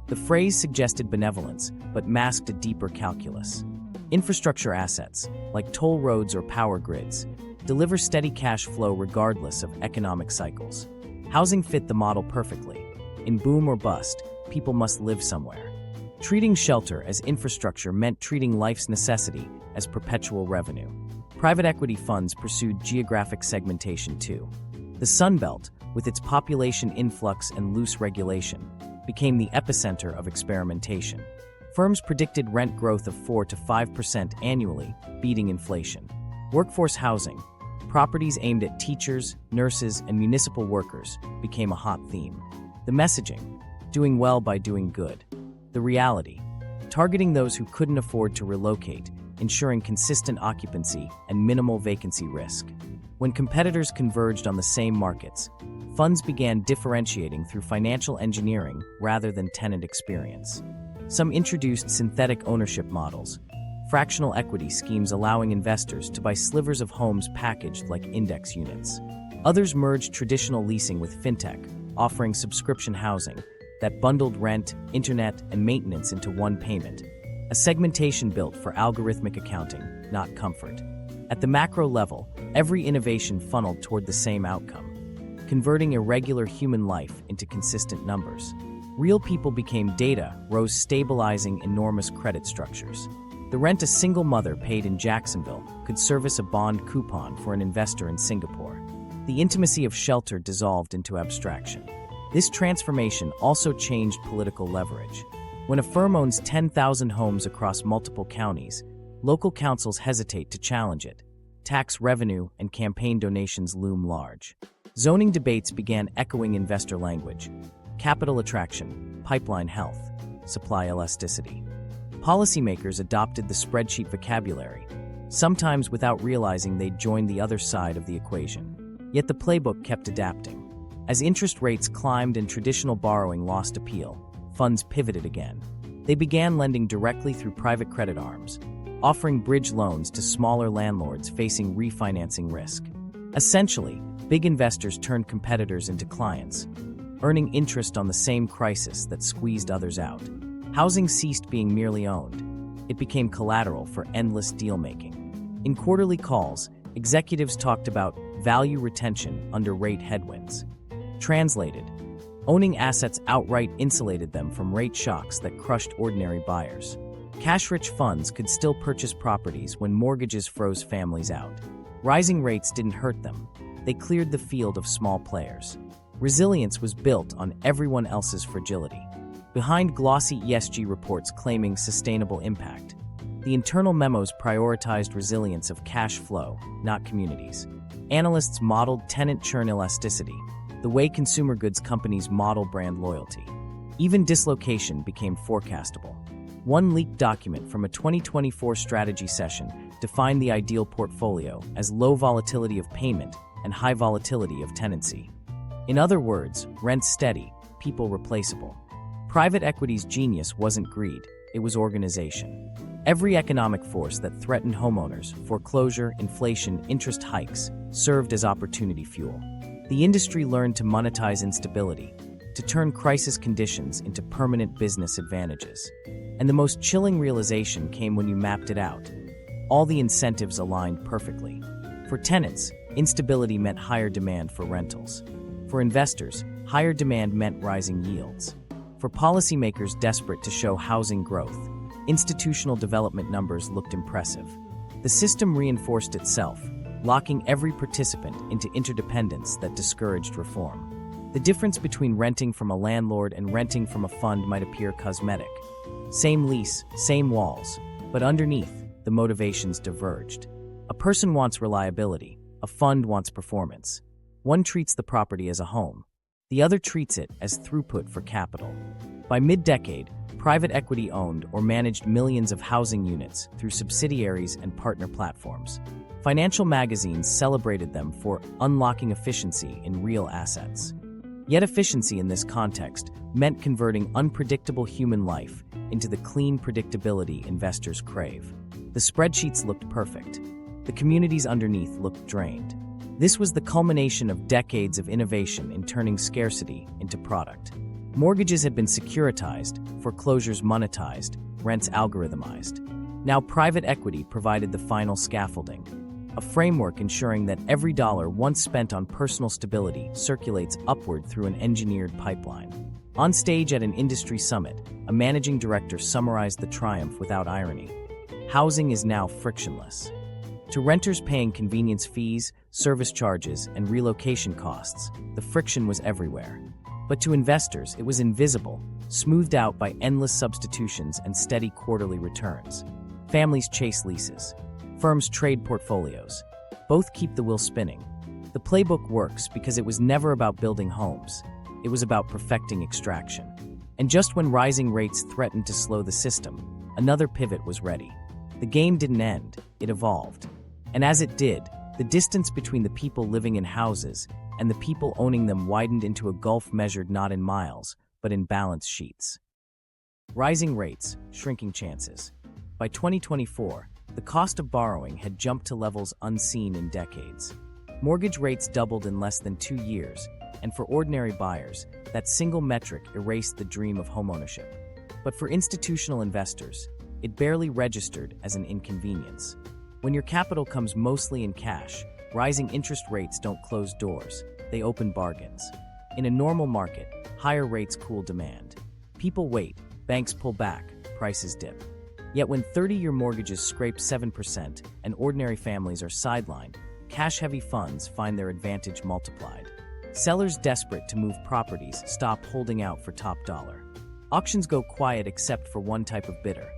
The phrase suggested benevolence, but masked a deeper calculus. Infrastructure assets, like toll roads or power grids, deliver steady cash flow regardless of economic cycles. Housing fit the model perfectly. In boom or bust, people must live somewhere. Treating shelter as infrastructure meant treating life's necessity as perpetual revenue. Private equity funds pursued geographic segmentation too. The Sunbelt, with its population influx and loose regulation, became the epicenter of experimentation. Firms predicted rent growth of 4 to 5% annually, beating inflation. Workforce housing, properties aimed at teachers, nurses, and municipal workers, became a hot theme. The messaging: doing well by doing good. The reality: targeting those who couldn't afford to relocate, ensuring consistent occupancy and minimal vacancy risk. When competitors converged on the same markets, funds began differentiating through financial engineering rather than tenant experience. Some introduced synthetic ownership models, fractional equity schemes allowing investors to buy slivers of homes packaged like index units. Others merged traditional leasing with fintech, offering subscription housing that bundled rent, internet, and maintenance into one payment, a segmentation built for algorithmic accounting, not comfort. At the macro level, every innovation funneled toward the same outcome: converting irregular human life into consistent numbers. Real people became data, rose stabilizing enormous credit structures. The rent a single mother paid in Jacksonville could service a bond coupon for an investor in Singapore. The intimacy of shelter dissolved into abstraction. This transformation also changed political leverage. When a firm owns 10,000 homes across multiple counties, local councils hesitate to challenge it. Tax revenue and campaign donations loom large. Zoning debates began echoing investor language: capital attraction, pipeline health, supply elasticity. Policymakers adopted the spreadsheet vocabulary, sometimes without realizing they'd joined the other side of the equation. Yet the playbook kept adapting. As interest rates climbed and traditional borrowing lost appeal, funds pivoted again. They began lending directly through private credit arms, offering bridge loans to smaller landlords facing refinancing risk. Essentially, big investors turned competitors into clients, earning interest on the same crisis that squeezed others out. Housing ceased being merely owned. It became collateral for endless deal-making. In quarterly calls, executives talked about value retention under rate headwinds. Translated, owning assets outright insulated them from rate shocks that crushed ordinary buyers. Cash-rich funds could still purchase properties when mortgages froze families out. Rising rates didn't hurt them. They cleared the field of small players. Resilience was built on everyone else's fragility. Behind glossy ESG reports claiming sustainable impact, the internal memos prioritized resilience of cash flow, not communities. Analysts modeled tenant churn elasticity, the way consumer goods companies model brand loyalty. Even dislocation became forecastable. One leaked document from a 2024 strategy session defined the ideal portfolio as low volatility of payment and high volatility of tenancy. In other words, rent steady, people replaceable. Private equity's genius wasn't greed, it was organization. Every economic force that threatened homeowners, foreclosure, inflation, interest hikes, served as opportunity fuel. The industry learned to monetize instability, to turn crisis conditions into permanent business advantages. And the most chilling realization came when you mapped it out. All the incentives aligned perfectly. For tenants, instability meant higher demand for rentals. For investors, higher demand meant rising yields. For policymakers desperate to show housing growth, institutional development numbers looked impressive. The system reinforced itself, locking every participant into interdependence that discouraged reform. The difference between renting from a landlord and renting from a fund might appear cosmetic. Same lease, same walls, but underneath, the motivations diverged. A person wants reliability, a fund wants performance. One treats the property as a home, the other treats it as throughput for capital. By mid-decade, private equity owned or managed millions of housing units through subsidiaries and partner platforms. Financial magazines celebrated them for unlocking efficiency in real assets. Yet efficiency in this context meant converting unpredictable human life into the clean predictability investors crave. The spreadsheets looked perfect. The communities underneath looked drained. This was the culmination of decades of innovation in turning scarcity into product. Mortgages had been securitized, foreclosures monetized, rents algorithmized. Now private equity provided the final scaffolding, a framework ensuring that every dollar once spent on personal stability circulates upward through an engineered pipeline. On stage at an industry summit, a managing director summarized the triumph without irony. Housing is now frictionless. To renters paying convenience fees, service charges, and relocation costs, the friction was everywhere. But to investors, it was invisible, smoothed out by endless substitutions and steady quarterly returns. Families chase leases. Firms trade portfolios. Both keep the wheel spinning. The playbook works because it was never about building homes. It was about perfecting extraction. And just when rising rates threatened to slow the system, another pivot was ready. The game didn't end, it evolved. And as it did, the distance between the people living in houses and the people owning them widened into a gulf measured not in miles, but in balance sheets. Rising rates, shrinking chances. By 2024, the cost of borrowing had jumped to levels unseen in decades. Mortgage rates doubled in less than 2 years, and for ordinary buyers, that single metric erased the dream of homeownership. But for institutional investors, it barely registered as an inconvenience. When your capital comes mostly in cash, rising interest rates don't close doors, they open bargains. In a normal market, higher rates cool demand. People wait, banks pull back, prices dip. Yet when 30-year mortgages scrape 7% and ordinary families are sidelined, cash-heavy funds find their advantage multiplied. Sellers desperate to move properties stop holding out for top dollar. Auctions go quiet except for one type of bidder,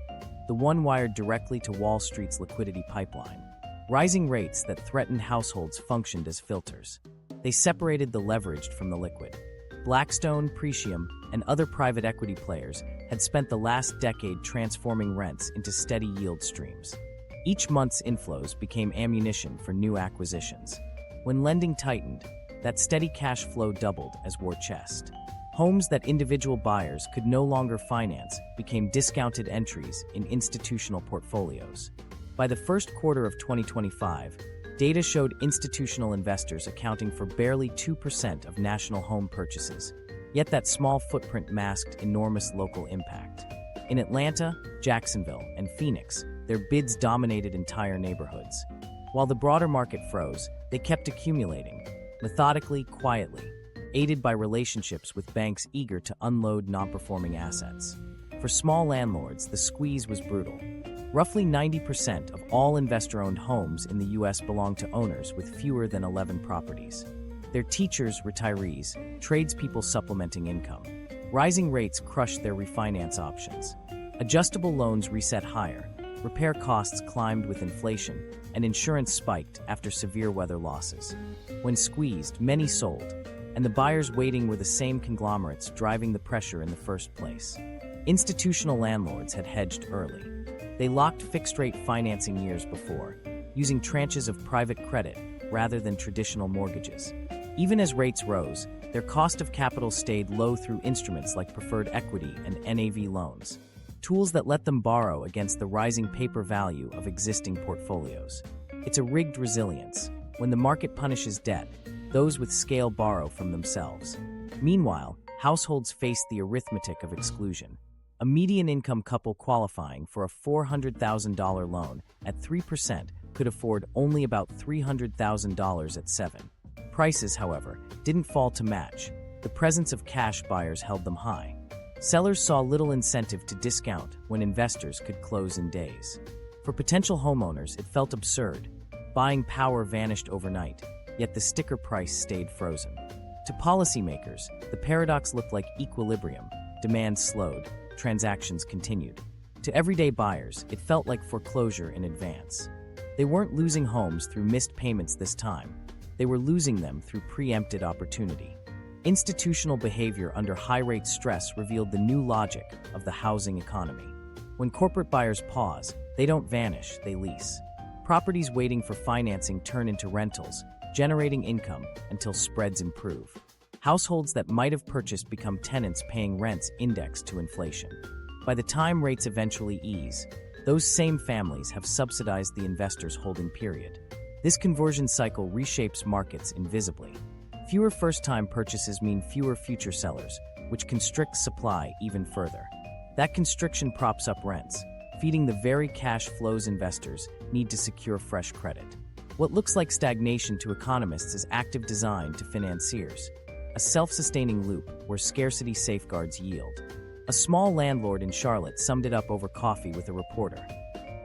the one wired directly to Wall Street's liquidity pipeline. Rising rates that threatened households functioned as filters. They separated the leveraged from the liquid. Blackstone, Pretium, and other private equity players had spent the last decade transforming rents into steady yield streams. Each month's inflows became ammunition for new acquisitions. When lending tightened, that steady cash flow doubled as war chest. Homes that individual buyers could no longer finance became discounted entries in institutional portfolios. By the first quarter of 2025, data showed institutional investors accounting for barely 2% of national home purchases, yet that small footprint masked enormous local impact. In Atlanta, Jacksonville, and Phoenix, their bids dominated entire neighborhoods. While the broader market froze, they kept accumulating, methodically, quietly, aided by relationships with banks eager to unload non-performing assets. For small landlords, the squeeze was brutal. Roughly 90% of all investor-owned homes in the U.S. belong to owners with fewer than 11 properties. They're teachers, retirees, tradespeople supplementing income. Rising rates crushed their refinance options. Adjustable loans reset higher, repair costs climbed with inflation, and insurance spiked after severe weather losses. When squeezed, many sold, and the buyers waiting were the same conglomerates driving the pressure in the first place. Institutional landlords had hedged early. They locked fixed-rate financing years before, using tranches of private credit rather than traditional mortgages. Even as rates rose, their cost of capital stayed low through instruments like preferred equity and NAV loans, tools that let them borrow against the rising paper value of existing portfolios. It's a rigged resilience. When the market punishes debt, those with scale borrow from themselves. Meanwhile, households face the arithmetic of exclusion. A median income couple qualifying for a $400,000 loan at 3% could afford only about $300,000 at 7%. Prices, however, didn't fall to match. The presence of cash buyers held them high. Sellers saw little incentive to discount when investors could close in days. For potential homeowners, it felt absurd. Buying power vanished overnight, yet the sticker price stayed frozen. To policymakers, the paradox looked like equilibrium. Demand slowed, transactions continued. To everyday buyers, it felt like foreclosure in advance. They weren't losing homes through missed payments this time. They were losing them through preempted opportunity. Institutional behavior under high-rate stress revealed the new logic of the housing economy. When corporate buyers pause, they don't vanish, they lease. Properties waiting for financing turn into rentals, generating income until spreads improve. Households that might have purchased become tenants paying rents indexed to inflation. By the time rates eventually ease, those same families have subsidized the investors' holding period. This conversion cycle reshapes markets invisibly. Fewer first-time purchases mean fewer future sellers, which constricts supply even further. That constriction props up rents, feeding the very cash flows investors need to secure fresh credit. What looks like stagnation to economists is active design to financiers. A self-sustaining loop where scarcity safeguards yield. A small landlord in Charlotte summed it up over coffee with a reporter.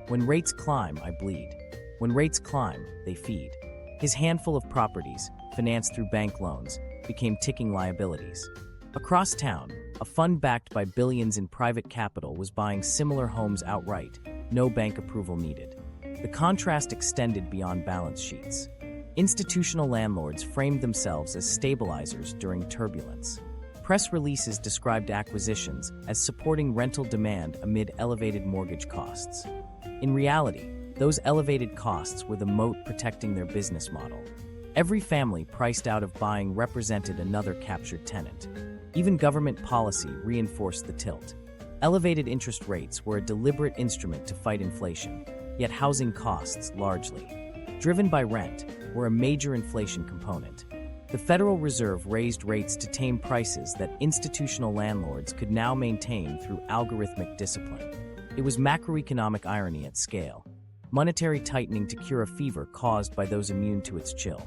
When rates climb, I bleed. When rates climb, they feed. His handful of properties, financed through bank loans, became ticking liabilities. Across town, a fund backed by billions in private capital was buying similar homes outright, no bank approval needed. The contrast extended beyond balance sheets. Institutional landlords framed themselves as stabilizers during turbulence. Press releases described acquisitions as supporting rental demand amid elevated mortgage costs. In reality, those elevated costs were the moat protecting their business model. Every family priced out of buying represented another captured tenant. Even government policy reinforced the tilt. Elevated interest rates were a deliberate instrument to fight inflation, yet housing costs, largely driven by rent, were a major inflation component. The Federal Reserve raised rates to tame prices that institutional landlords could now maintain through algorithmic discipline. It was macroeconomic irony at scale. Monetary tightening to cure a fever caused by those immune to its chill.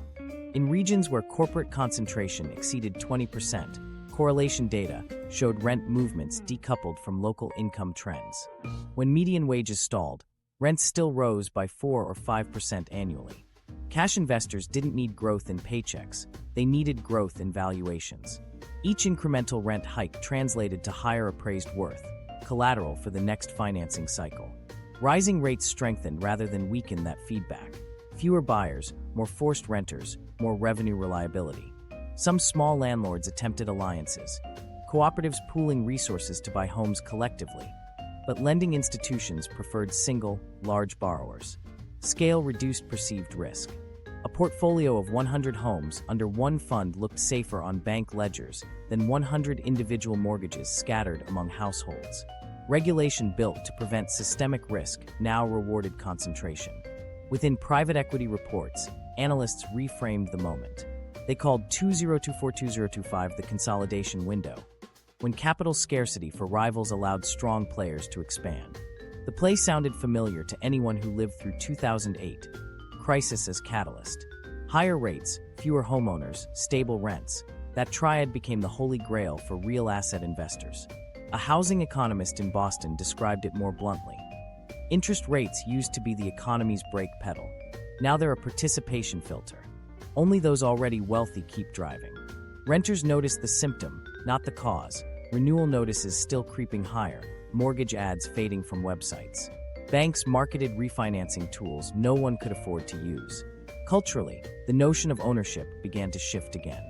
In regions where corporate concentration exceeded 20%, correlation data showed rent movements decoupled from local income trends. When median wages stalled, rents still rose by 4 or 5% annually. Cash investors didn't need growth in paychecks, they needed growth in valuations. Each incremental rent hike translated to higher appraised worth, collateral for the next financing cycle. Rising rates strengthened rather than weakened that feedback. Fewer buyers, more forced renters, more revenue reliability. Some small landlords attempted alliances, cooperatives pooling resources to buy homes collectively. But lending institutions preferred single, large borrowers. Scale reduced perceived risk. A portfolio of 100 homes under one fund looked safer on bank ledgers than 100 individual mortgages scattered among households. Regulation built to prevent systemic risk now rewarded concentration. Within private equity reports, analysts reframed the moment. They called 2024-2025 the consolidation window, when capital scarcity for rivals allowed strong players to expand. The play sounded familiar to anyone who lived through 2008, crisis as catalyst. Higher rates, fewer homeowners, stable rents. That triad became the holy grail for real asset investors. A housing economist in Boston described it more bluntly. Interest rates used to be the economy's brake pedal. Now they're a participation filter. Only those already wealthy keep driving. Renters notice the symptom, not the cause. Renewal notices still creeping higher, mortgage ads fading from websites. Banks marketed refinancing tools no one could afford to use. Culturally, the notion of ownership began to shift again.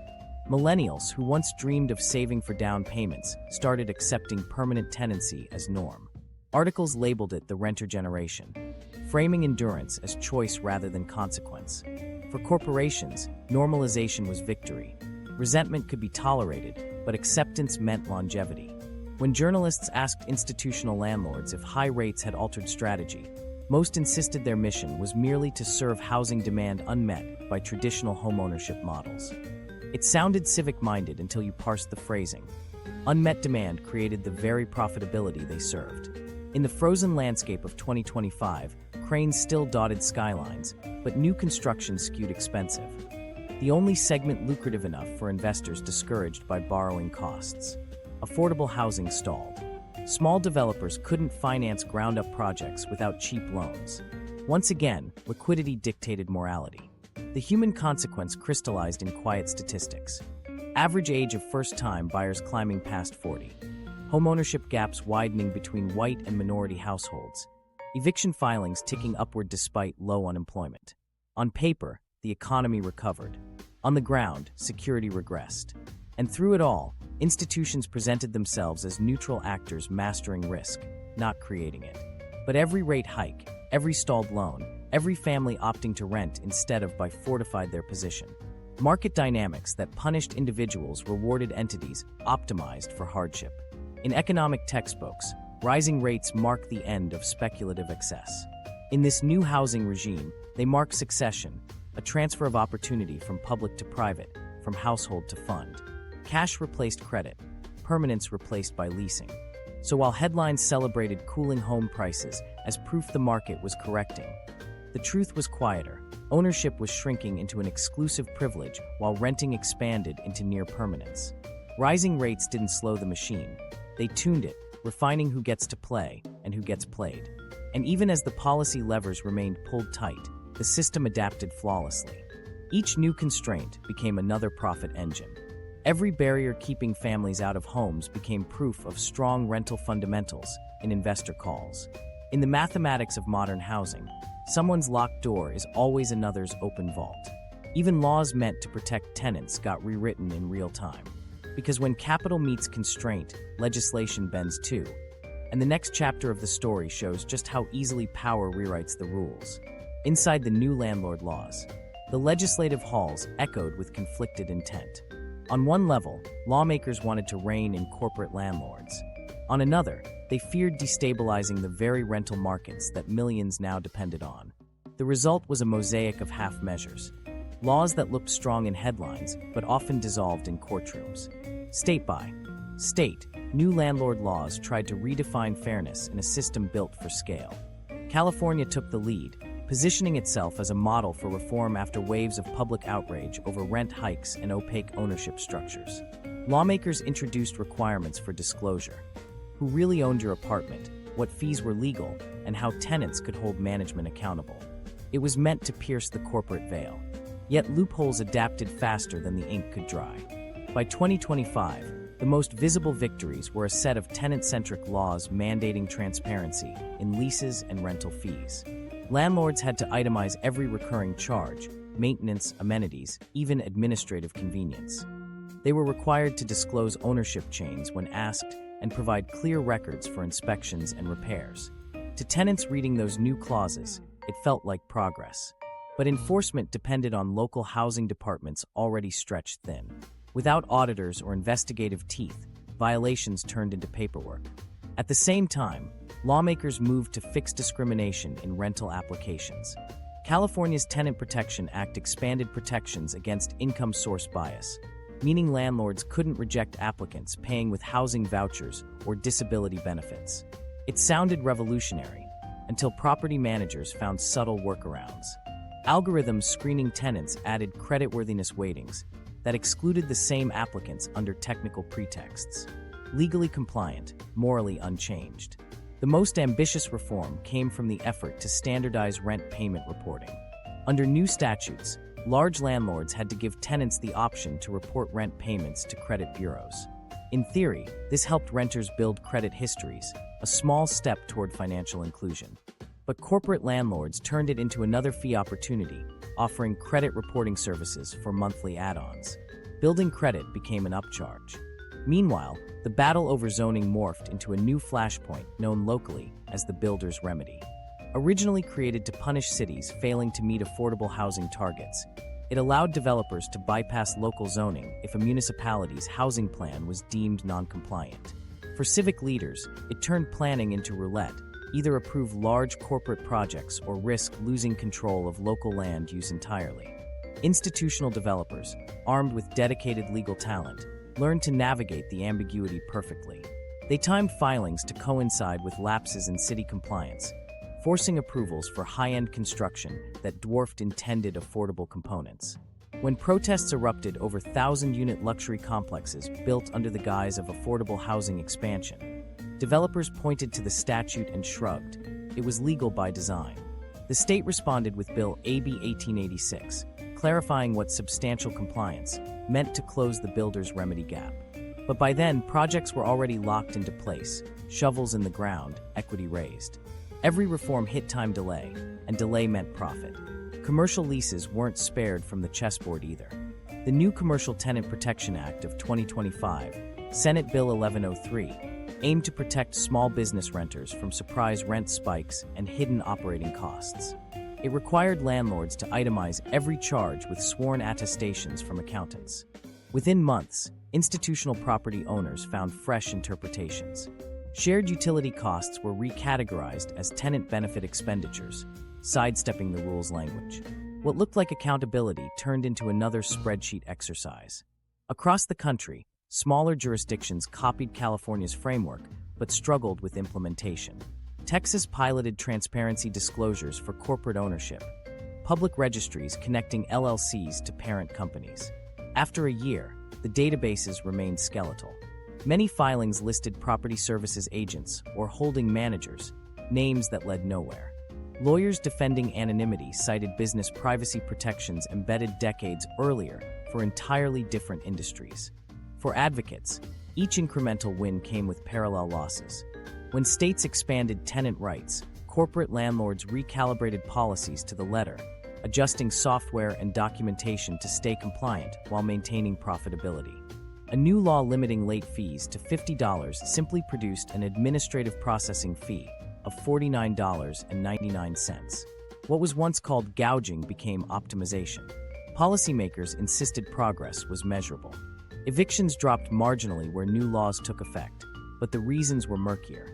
Millennials, who once dreamed of saving for down payments, started accepting permanent tenancy as norm. Articles labeled it the renter generation, framing endurance as choice rather than consequence. For corporations, normalization was victory. Resentment could be tolerated, but acceptance meant longevity. When journalists asked institutional landlords if high rates had altered strategy, most insisted their mission was merely to serve housing demand unmet by traditional homeownership models. It sounded civic-minded until you parsed the phrasing. Unmet demand created the very profitability they served. In the frozen landscape of 2025, cranes still dotted skylines, but new construction skewed expensive. The only segment lucrative enough for investors discouraged by borrowing costs. Affordable housing stalled. Small developers couldn't finance ground-up projects without cheap loans. Once again, liquidity dictated morality. The human consequence crystallized in quiet statistics. Average age of first-time buyers climbing past 40. Homeownership gaps widening between white and minority households. Eviction filings ticking upward despite low unemployment. On paper, the economy recovered. On the ground, security regressed. And through it all, institutions presented themselves as neutral actors mastering risk, not creating it. But every rate hike, every stalled loan, every family opting to rent instead of buy fortified their position. Market dynamics that punished individuals rewarded entities optimized for hardship. In economic textbooks, rising rates mark the end of speculative excess. In this new housing regime, they mark succession, a transfer of opportunity from public to private, from household to fund. Cash replaced credit, permanence replaced by leasing. So while headlines celebrated cooling home prices as proof the market was correcting, the truth was quieter. Ownership was shrinking into an exclusive privilege while renting expanded into near permanence. Rising rates didn't slow the machine. They tuned it, refining who gets to play and who gets played. And even as the policy levers remained pulled tight, the system adapted flawlessly. Each new constraint became another profit engine. Every barrier keeping families out of homes became proof of strong rental fundamentals in investor calls. In the mathematics of modern housing, someone's locked door is always another's open vault. Even laws meant to protect tenants got rewritten in real time. Because when capital meets constraint, legislation bends too. And the next chapter of the story shows just how easily power rewrites the rules. Inside the new landlord laws, the legislative halls echoed with conflicted intent. On one level, lawmakers wanted to rein in corporate landlords. On another, they feared destabilizing the very rental markets that millions now depended on. The result was a mosaic of half measures. Laws that looked strong in headlines, but often dissolved in courtrooms. State by state, new landlord laws tried to redefine fairness in a system built for scale. California took the lead, positioning itself as a model for reform after waves of public outrage over rent hikes and opaque ownership structures. lawmakers introduced requirements for disclosure: who really owned your apartment, what fees were legal, and how tenants could hold management accountable. It was meant to pierce the corporate veil. Yet loopholes adapted faster than the ink could dry. By 2025, the most visible victories were a set of tenant-centric laws mandating transparency in leases and rental fees. Landlords had to itemize every recurring charge, maintenance, amenities, even administrative convenience. They were required to disclose ownership chains when asked and provide clear records for inspections and repairs. To tenants reading those new clauses, it felt like progress. But enforcement depended on local housing departments already stretched thin. Without auditors or investigative teeth, violations turned into paperwork. At the same time, lawmakers moved to fix discrimination in rental applications. California's Tenant Protection Act expanded protections against income source bias, meaning landlords couldn't reject applicants paying with housing vouchers or disability benefits. It sounded revolutionary, until property managers found subtle workarounds. Algorithms screening tenants added creditworthiness weightings that excluded the same applicants under technical pretexts. Legally compliant, morally unchanged. The most ambitious reform came from the effort to standardize rent payment reporting. Under new statutes, large landlords had to give tenants the option to report rent payments to credit bureaus. In theory, this helped renters build credit histories, a small step toward financial inclusion. But corporate landlords turned it into another fee opportunity, offering credit reporting services for monthly add-ons. Building credit became an upcharge. Meanwhile, the battle over zoning morphed into a new flashpoint known locally as the builder's remedy. Originally created to punish cities failing to meet affordable housing targets, it allowed developers to bypass local zoning if a municipality's housing plan was deemed non-compliant. For civic leaders, it turned planning into roulette: either approve large corporate projects or risk losing control of local land use entirely. Institutional developers, armed with dedicated legal talent, learned to navigate the ambiguity perfectly. They timed filings to coincide with lapses in city compliance, forcing approvals for high-end construction that dwarfed intended affordable components. When protests erupted over 1,000-unit luxury complexes built under the guise of affordable housing expansion, developers pointed to the statute and shrugged. It was legal by design. The state responded with Bill AB 1886, clarifying what substantial compliance meant to close the builder's remedy gap. But by then, projects were already locked into place, shovels in the ground, equity raised. Every reform hit time delay, and delay meant profit. Commercial leases weren't spared from the chessboard either. The new Commercial Tenant Protection Act of 2025, Senate Bill 1103, aimed to protect small business renters from surprise rent spikes and hidden operating costs. It required landlords to itemize every charge with sworn attestations from accountants. Within months, institutional property owners found fresh interpretations. Shared utility costs were recategorized as tenant benefit expenditures, sidestepping the rules language. What looked like accountability turned into another spreadsheet exercise. Across the country, smaller jurisdictions copied California's framework but struggled with implementation. Texas piloted transparency disclosures for corporate ownership, public registries connecting LLCs to parent companies. After a year, the databases remained skeletal. Many filings listed property services agents or holding managers, names that led nowhere. Lawyers defending anonymity cited business privacy protections embedded decades earlier for entirely different industries. For advocates, each incremental win came with parallel losses. When states expanded tenant rights, corporate landlords recalibrated policies to the letter, adjusting software and documentation to stay compliant while maintaining profitability. A new law limiting late fees to $50 simply produced an administrative processing fee of $49.99. What was once called gouging became optimization. Policymakers insisted progress was measurable. Evictions dropped marginally where new laws took effect, but the reasons were murkier.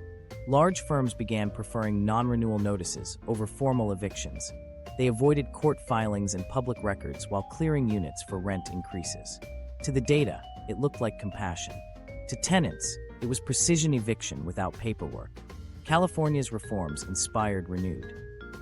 Large firms began preferring non-renewal notices over formal evictions. They avoided court filings and public records while clearing units for rent increases. To the data, it looked like compassion. To tenants, it was precision eviction without paperwork. California's reforms inspired renewed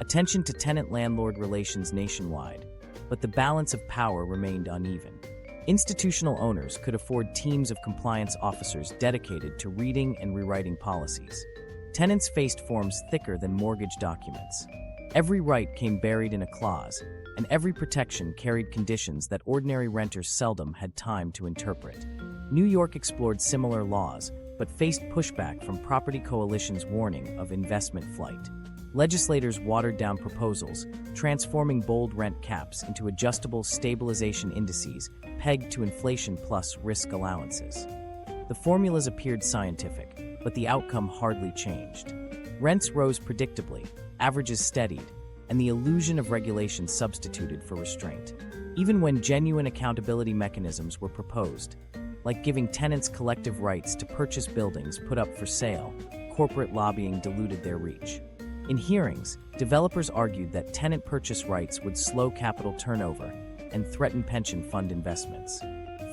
attention to tenant-landlord relations nationwide, but the balance of power remained uneven. Institutional owners could afford teams of compliance officers dedicated to reading and rewriting policies. Tenants faced forms thicker than mortgage documents. Every right came buried in a clause, and every protection carried conditions that ordinary renters seldom had time to interpret. New York explored similar laws, but faced pushback from property coalitions' warning of investment flight. Legislators watered down proposals, transforming bold rent caps into adjustable stabilization indices pegged to inflation plus risk allowances. The formulas appeared scientific, but the outcome hardly changed. Rents rose predictably, averages steadied, and the illusion of regulation substituted for restraint. Even when genuine accountability mechanisms were proposed, like giving tenants collective rights to purchase buildings put up for sale, corporate lobbying diluted their reach. In hearings, developers argued that tenant purchase rights would slow capital turnover and threaten pension fund investments.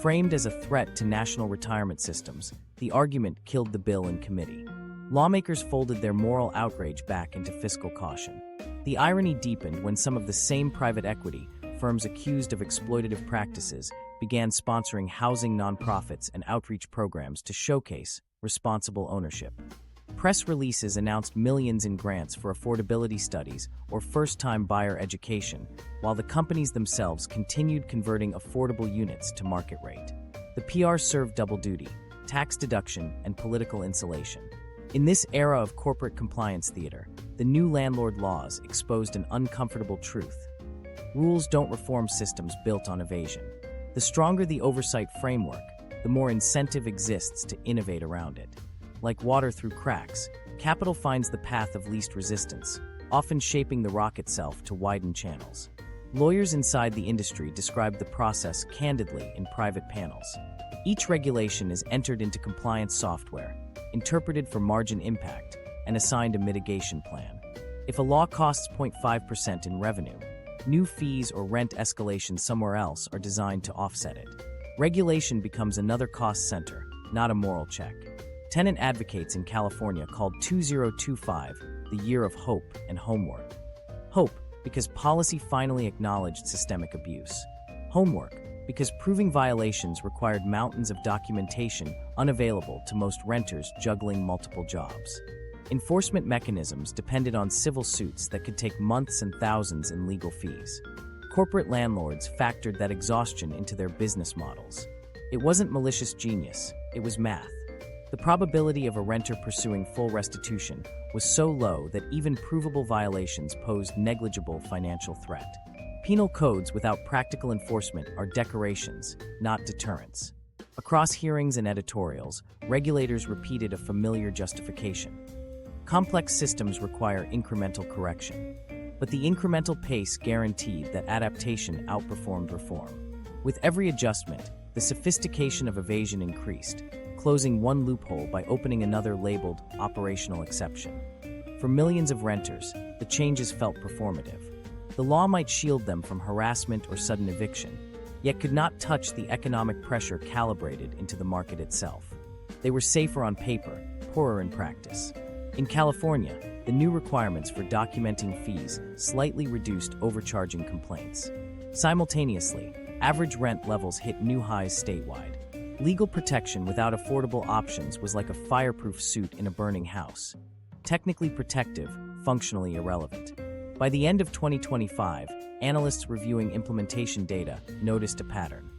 Framed as a threat to national retirement systems, the argument killed the bill in committee. Lawmakers folded their moral outrage back into fiscal caution. The irony deepened when some of the same private equity firms accused of exploitative practices began sponsoring housing nonprofits and outreach programs to showcase responsible ownership. Press releases announced millions in grants for affordability studies or first-time buyer education, while the companies themselves continued converting affordable units to market rate. The PR served double duty: tax deduction and political insulation. In this era of corporate compliance theater, the new landlord laws exposed an uncomfortable truth. Rules don't reform systems built on evasion. The stronger the oversight framework, the more incentive exists to innovate around it. Like water through cracks, capital finds the path of least resistance, often shaping the rock itself to widen channels. Lawyers inside the industry described the process candidly in private panels. Each regulation is entered into compliance software, interpreted for margin impact, and assigned a mitigation plan. If a law costs 0.5% in revenue, new fees or rent escalation somewhere else are designed to offset it. Regulation becomes another cost center, not a moral check. Tenant advocates in California called 2025 the year of hope and homework. Hope, because policy finally acknowledged systemic abuse. Homework, because proving violations required mountains of documentation unavailable to most renters juggling multiple jobs. Enforcement mechanisms depended on civil suits that could take months and thousands in legal fees. Corporate landlords factored that exhaustion into their business models. It wasn't malicious genius, it was math. The probability of a renter pursuing full restitution was so low that even provable violations posed negligible financial threat. Penal codes without practical enforcement are decorations, not deterrents. Across hearings and editorials, regulators repeated a familiar justification. Complex systems require incremental correction. But the incremental pace guaranteed that adaptation outperformed reform. With every adjustment, the sophistication of evasion increased, closing one loophole by opening another labeled operational exception. For millions of renters, the changes felt performative. The law might shield them from harassment or sudden eviction, yet could not touch the economic pressure calibrated into the market itself. They were safer on paper, poorer in practice. In California, the new requirements for documenting fees slightly reduced overcharging complaints. Simultaneously, average rent levels hit new highs statewide. Legal protection without affordable options was like a fireproof suit in a burning house. Technically protective, functionally irrelevant. By the end of 2025, analysts reviewing implementation data noticed a pattern.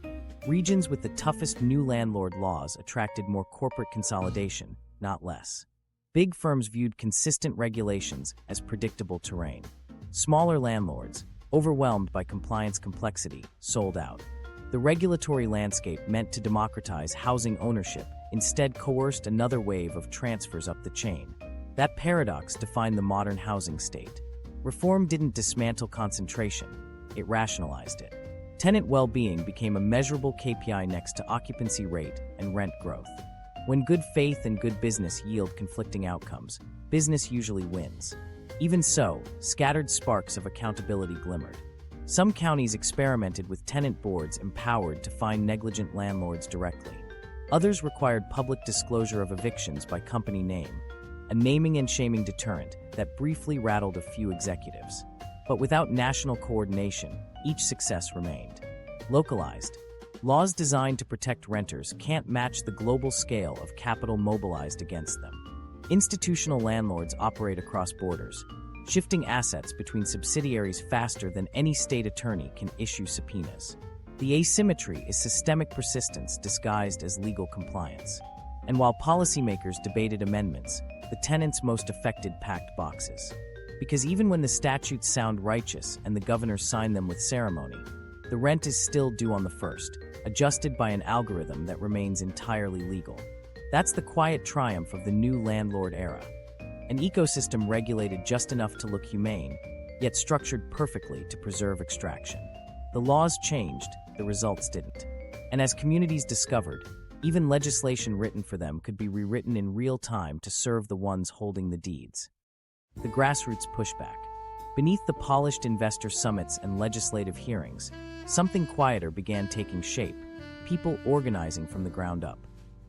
Regions with the toughest new landlord laws attracted more corporate consolidation, not less. Big firms viewed consistent regulations as predictable terrain. Smaller landlords, overwhelmed by compliance complexity, sold out. The regulatory landscape meant to democratize housing ownership instead coerced another wave of transfers up the chain. That paradox defined the modern housing state. Reform didn't dismantle concentration, it rationalized it. Tenant well-being became a measurable KPI next to occupancy rate and rent growth. When good faith and good business yield conflicting outcomes, business usually wins. Even so, scattered sparks of accountability glimmered. Some counties experimented with tenant boards empowered to fine negligent landlords directly. Others required public disclosure of evictions by company name, a naming and shaming deterrent that briefly rattled a few executives. But without national coordination, each success remained. Localized. Laws designed to protect renters can't match the global scale of capital mobilized against them. Institutional landlords operate across borders, shifting assets between subsidiaries faster than any state attorney can issue subpoenas. The asymmetry is systemic persistence disguised as legal compliance. And while policymakers debated amendments, the tenants most affected packed boxes. Because even when the statutes sound righteous and the governors sign them with ceremony, the rent is still due on the 1st, adjusted by an algorithm that remains entirely legal. That's the quiet triumph of the new landlord era. An ecosystem regulated just enough to look humane, yet structured perfectly to preserve extraction. The laws changed, the results didn't. And as communities discovered, even legislation written for them could be rewritten in real time to serve the ones holding the deeds. The grassroots pushback. Beneath the polished investor summits and legislative hearings, something quieter began taking shape, people organizing from the ground up.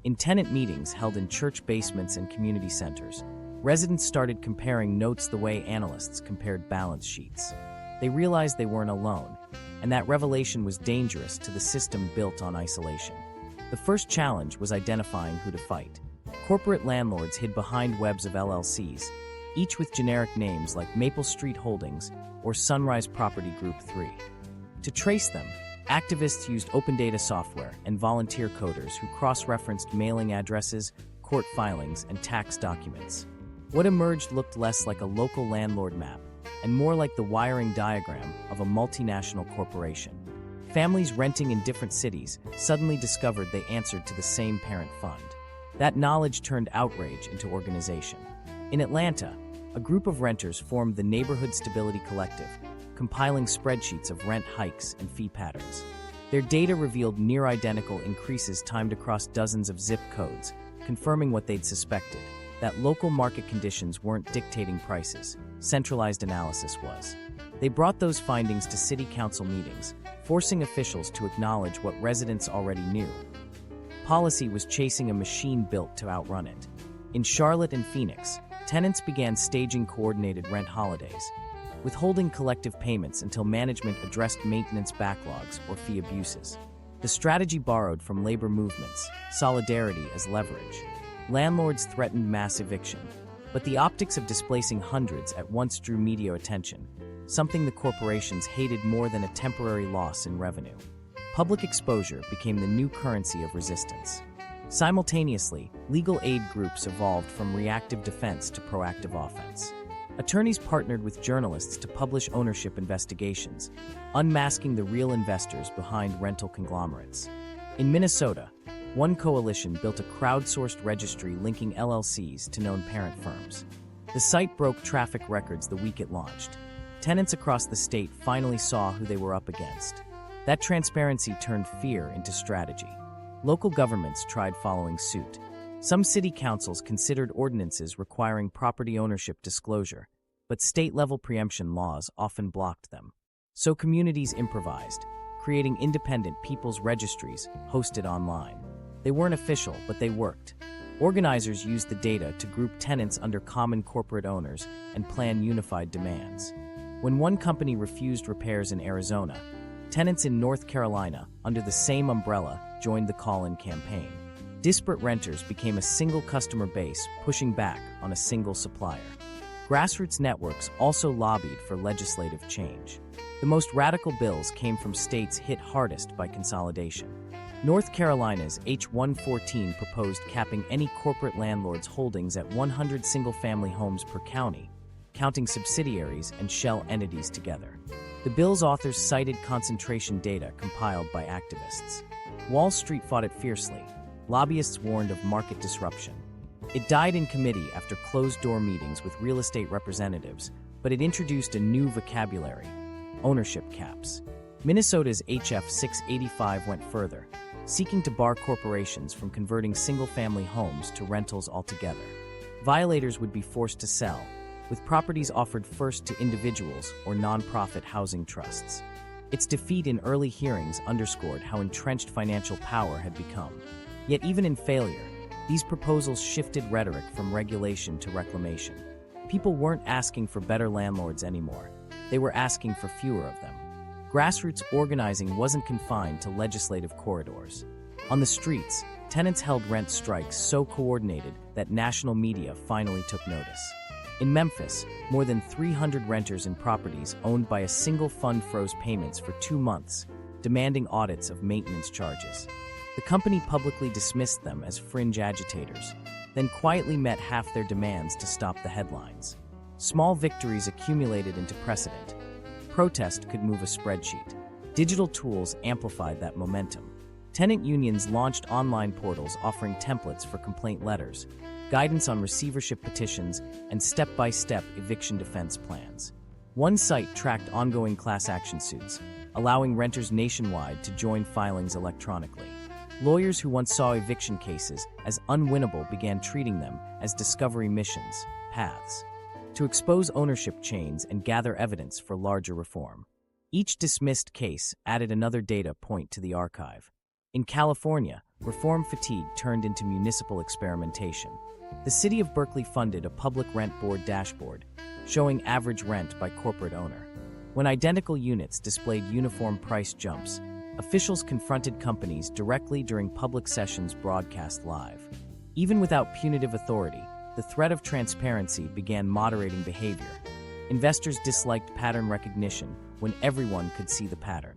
In tenant meetings held in church basements and community centers, residents started comparing notes the way analysts compared balance sheets. They realized they weren't alone, and that revelation was dangerous to the system built on isolation. The first challenge was identifying who to fight. Corporate landlords hid behind webs of LLCs, each with generic names like Maple Street Holdings or Sunrise Property Group 3. To trace them, activists used open data software and volunteer coders who cross-referenced mailing addresses, court filings, and tax documents. What emerged looked less like a local landlord map and more like the wiring diagram of a multinational corporation. Families renting in different cities suddenly discovered they answered to the same parent fund. That knowledge turned outrage into organization. In Atlanta, a group of renters formed the Neighborhood Stability Collective, compiling spreadsheets of rent hikes and fee patterns. Their data revealed near-identical increases timed across dozens of zip codes, confirming what they'd suspected, that local market conditions weren't dictating prices, centralized analysis was. They brought those findings to city council meetings, forcing officials to acknowledge what residents already knew. Policy was chasing a machine built to outrun it. In Charlotte and Phoenix, tenants began staging coordinated rent holidays, withholding collective payments until management addressed maintenance backlogs or fee abuses. The strategy borrowed from labor movements, solidarity as leverage. Landlords threatened mass eviction, but the optics of displacing hundreds at once drew media attention, something the corporations hated more than a temporary loss in revenue. Public exposure became the new currency of resistance. Simultaneously, legal aid groups evolved from reactive defense to proactive offense. Attorneys partnered with journalists to publish ownership investigations, unmasking the real investors behind rental conglomerates. In Minnesota, one coalition built a crowdsourced registry linking LLCs to known parent firms. The site broke traffic records the week it launched. Tenants across the state finally saw who they were up against. That transparency turned fear into strategy. Local governments tried following suit. Some city councils considered ordinances requiring property ownership disclosure, but state-level preemption laws often blocked them. So communities improvised, creating independent people's registries hosted online. They weren't official, but they worked. Organizers used the data to group tenants under common corporate owners and plan unified demands. When one company refused repairs in Arizona, tenants in North Carolina, under the same umbrella, joined the call-in campaign. Disparate renters became a single customer base, pushing back on a single supplier. Grassroots networks also lobbied for legislative change. The most radical bills came from states hit hardest by consolidation. North Carolina's H114 proposed capping any corporate landlord's holdings at 100 single-family homes per county, counting subsidiaries and shell entities together. The bill's authors cited concentration data compiled by activists. Wall Street fought it fiercely. Lobbyists warned of market disruption. It died in committee after closed-door meetings with real estate representatives, but it introduced a new vocabulary: ownership caps. Minnesota's HF 685 went further, seeking to bar corporations from converting single-family homes to rentals altogether. Violators would be forced to sell, with properties offered first to individuals or nonprofit housing trusts. Its defeat in early hearings underscored how entrenched financial power had become. Yet even in failure, these proposals shifted rhetoric from regulation to reclamation. People weren't asking for better landlords anymore. They were asking for fewer of them. Grassroots organizing wasn't confined to legislative corridors. On the streets, tenants held rent strikes so coordinated that national media finally took notice. In Memphis, more than 300 renters in properties owned by a single fund froze payments for 2 months, demanding audits of maintenance charges. The company publicly dismissed them as fringe agitators, then quietly met half their demands to stop the headlines. Small victories accumulated into precedent. Protest could move a spreadsheet. Digital tools amplified that momentum. Tenant unions launched online portals offering templates for complaint letters, guidance on receivership petitions, and step-by-step eviction defense plans. One site tracked ongoing class action suits, allowing renters nationwide to join filings electronically. Lawyers who once saw eviction cases as unwinnable began treating them as discovery missions, paths, to expose ownership chains and gather evidence for larger reform. Each dismissed case added another data point to the archive. In California, reform fatigue turned into municipal experimentation. The city of Berkeley funded a public rent board dashboard, showing average rent by corporate owner. When identical units displayed uniform price jumps, officials confronted companies directly during public sessions broadcast live. Even without punitive authority, the threat of transparency began moderating behavior. Investors disliked pattern recognition when everyone could see the pattern.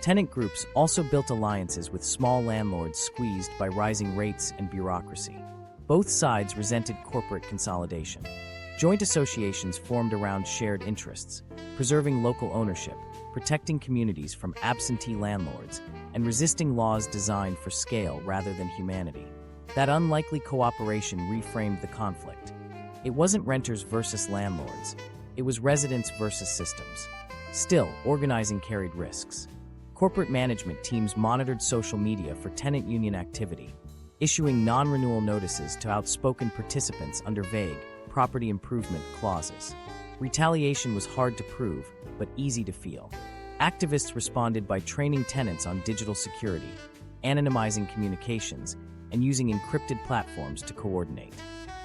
Tenant groups also built alliances with small landlords squeezed by rising rates and bureaucracy. Both sides resented corporate consolidation. Joint associations formed around shared interests, preserving local ownership, protecting communities from absentee landlords, and resisting laws designed for scale rather than humanity. That unlikely cooperation reframed the conflict. It wasn't renters versus landlords. It was residents versus systems. Still, organizing carried risks. Corporate management teams monitored social media for tenant union activity, issuing non-renewal notices to outspoken participants under vague property improvement clauses. Retaliation was hard to prove, but easy to feel. Activists responded by training tenants on digital security, anonymizing communications, and using encrypted platforms to coordinate.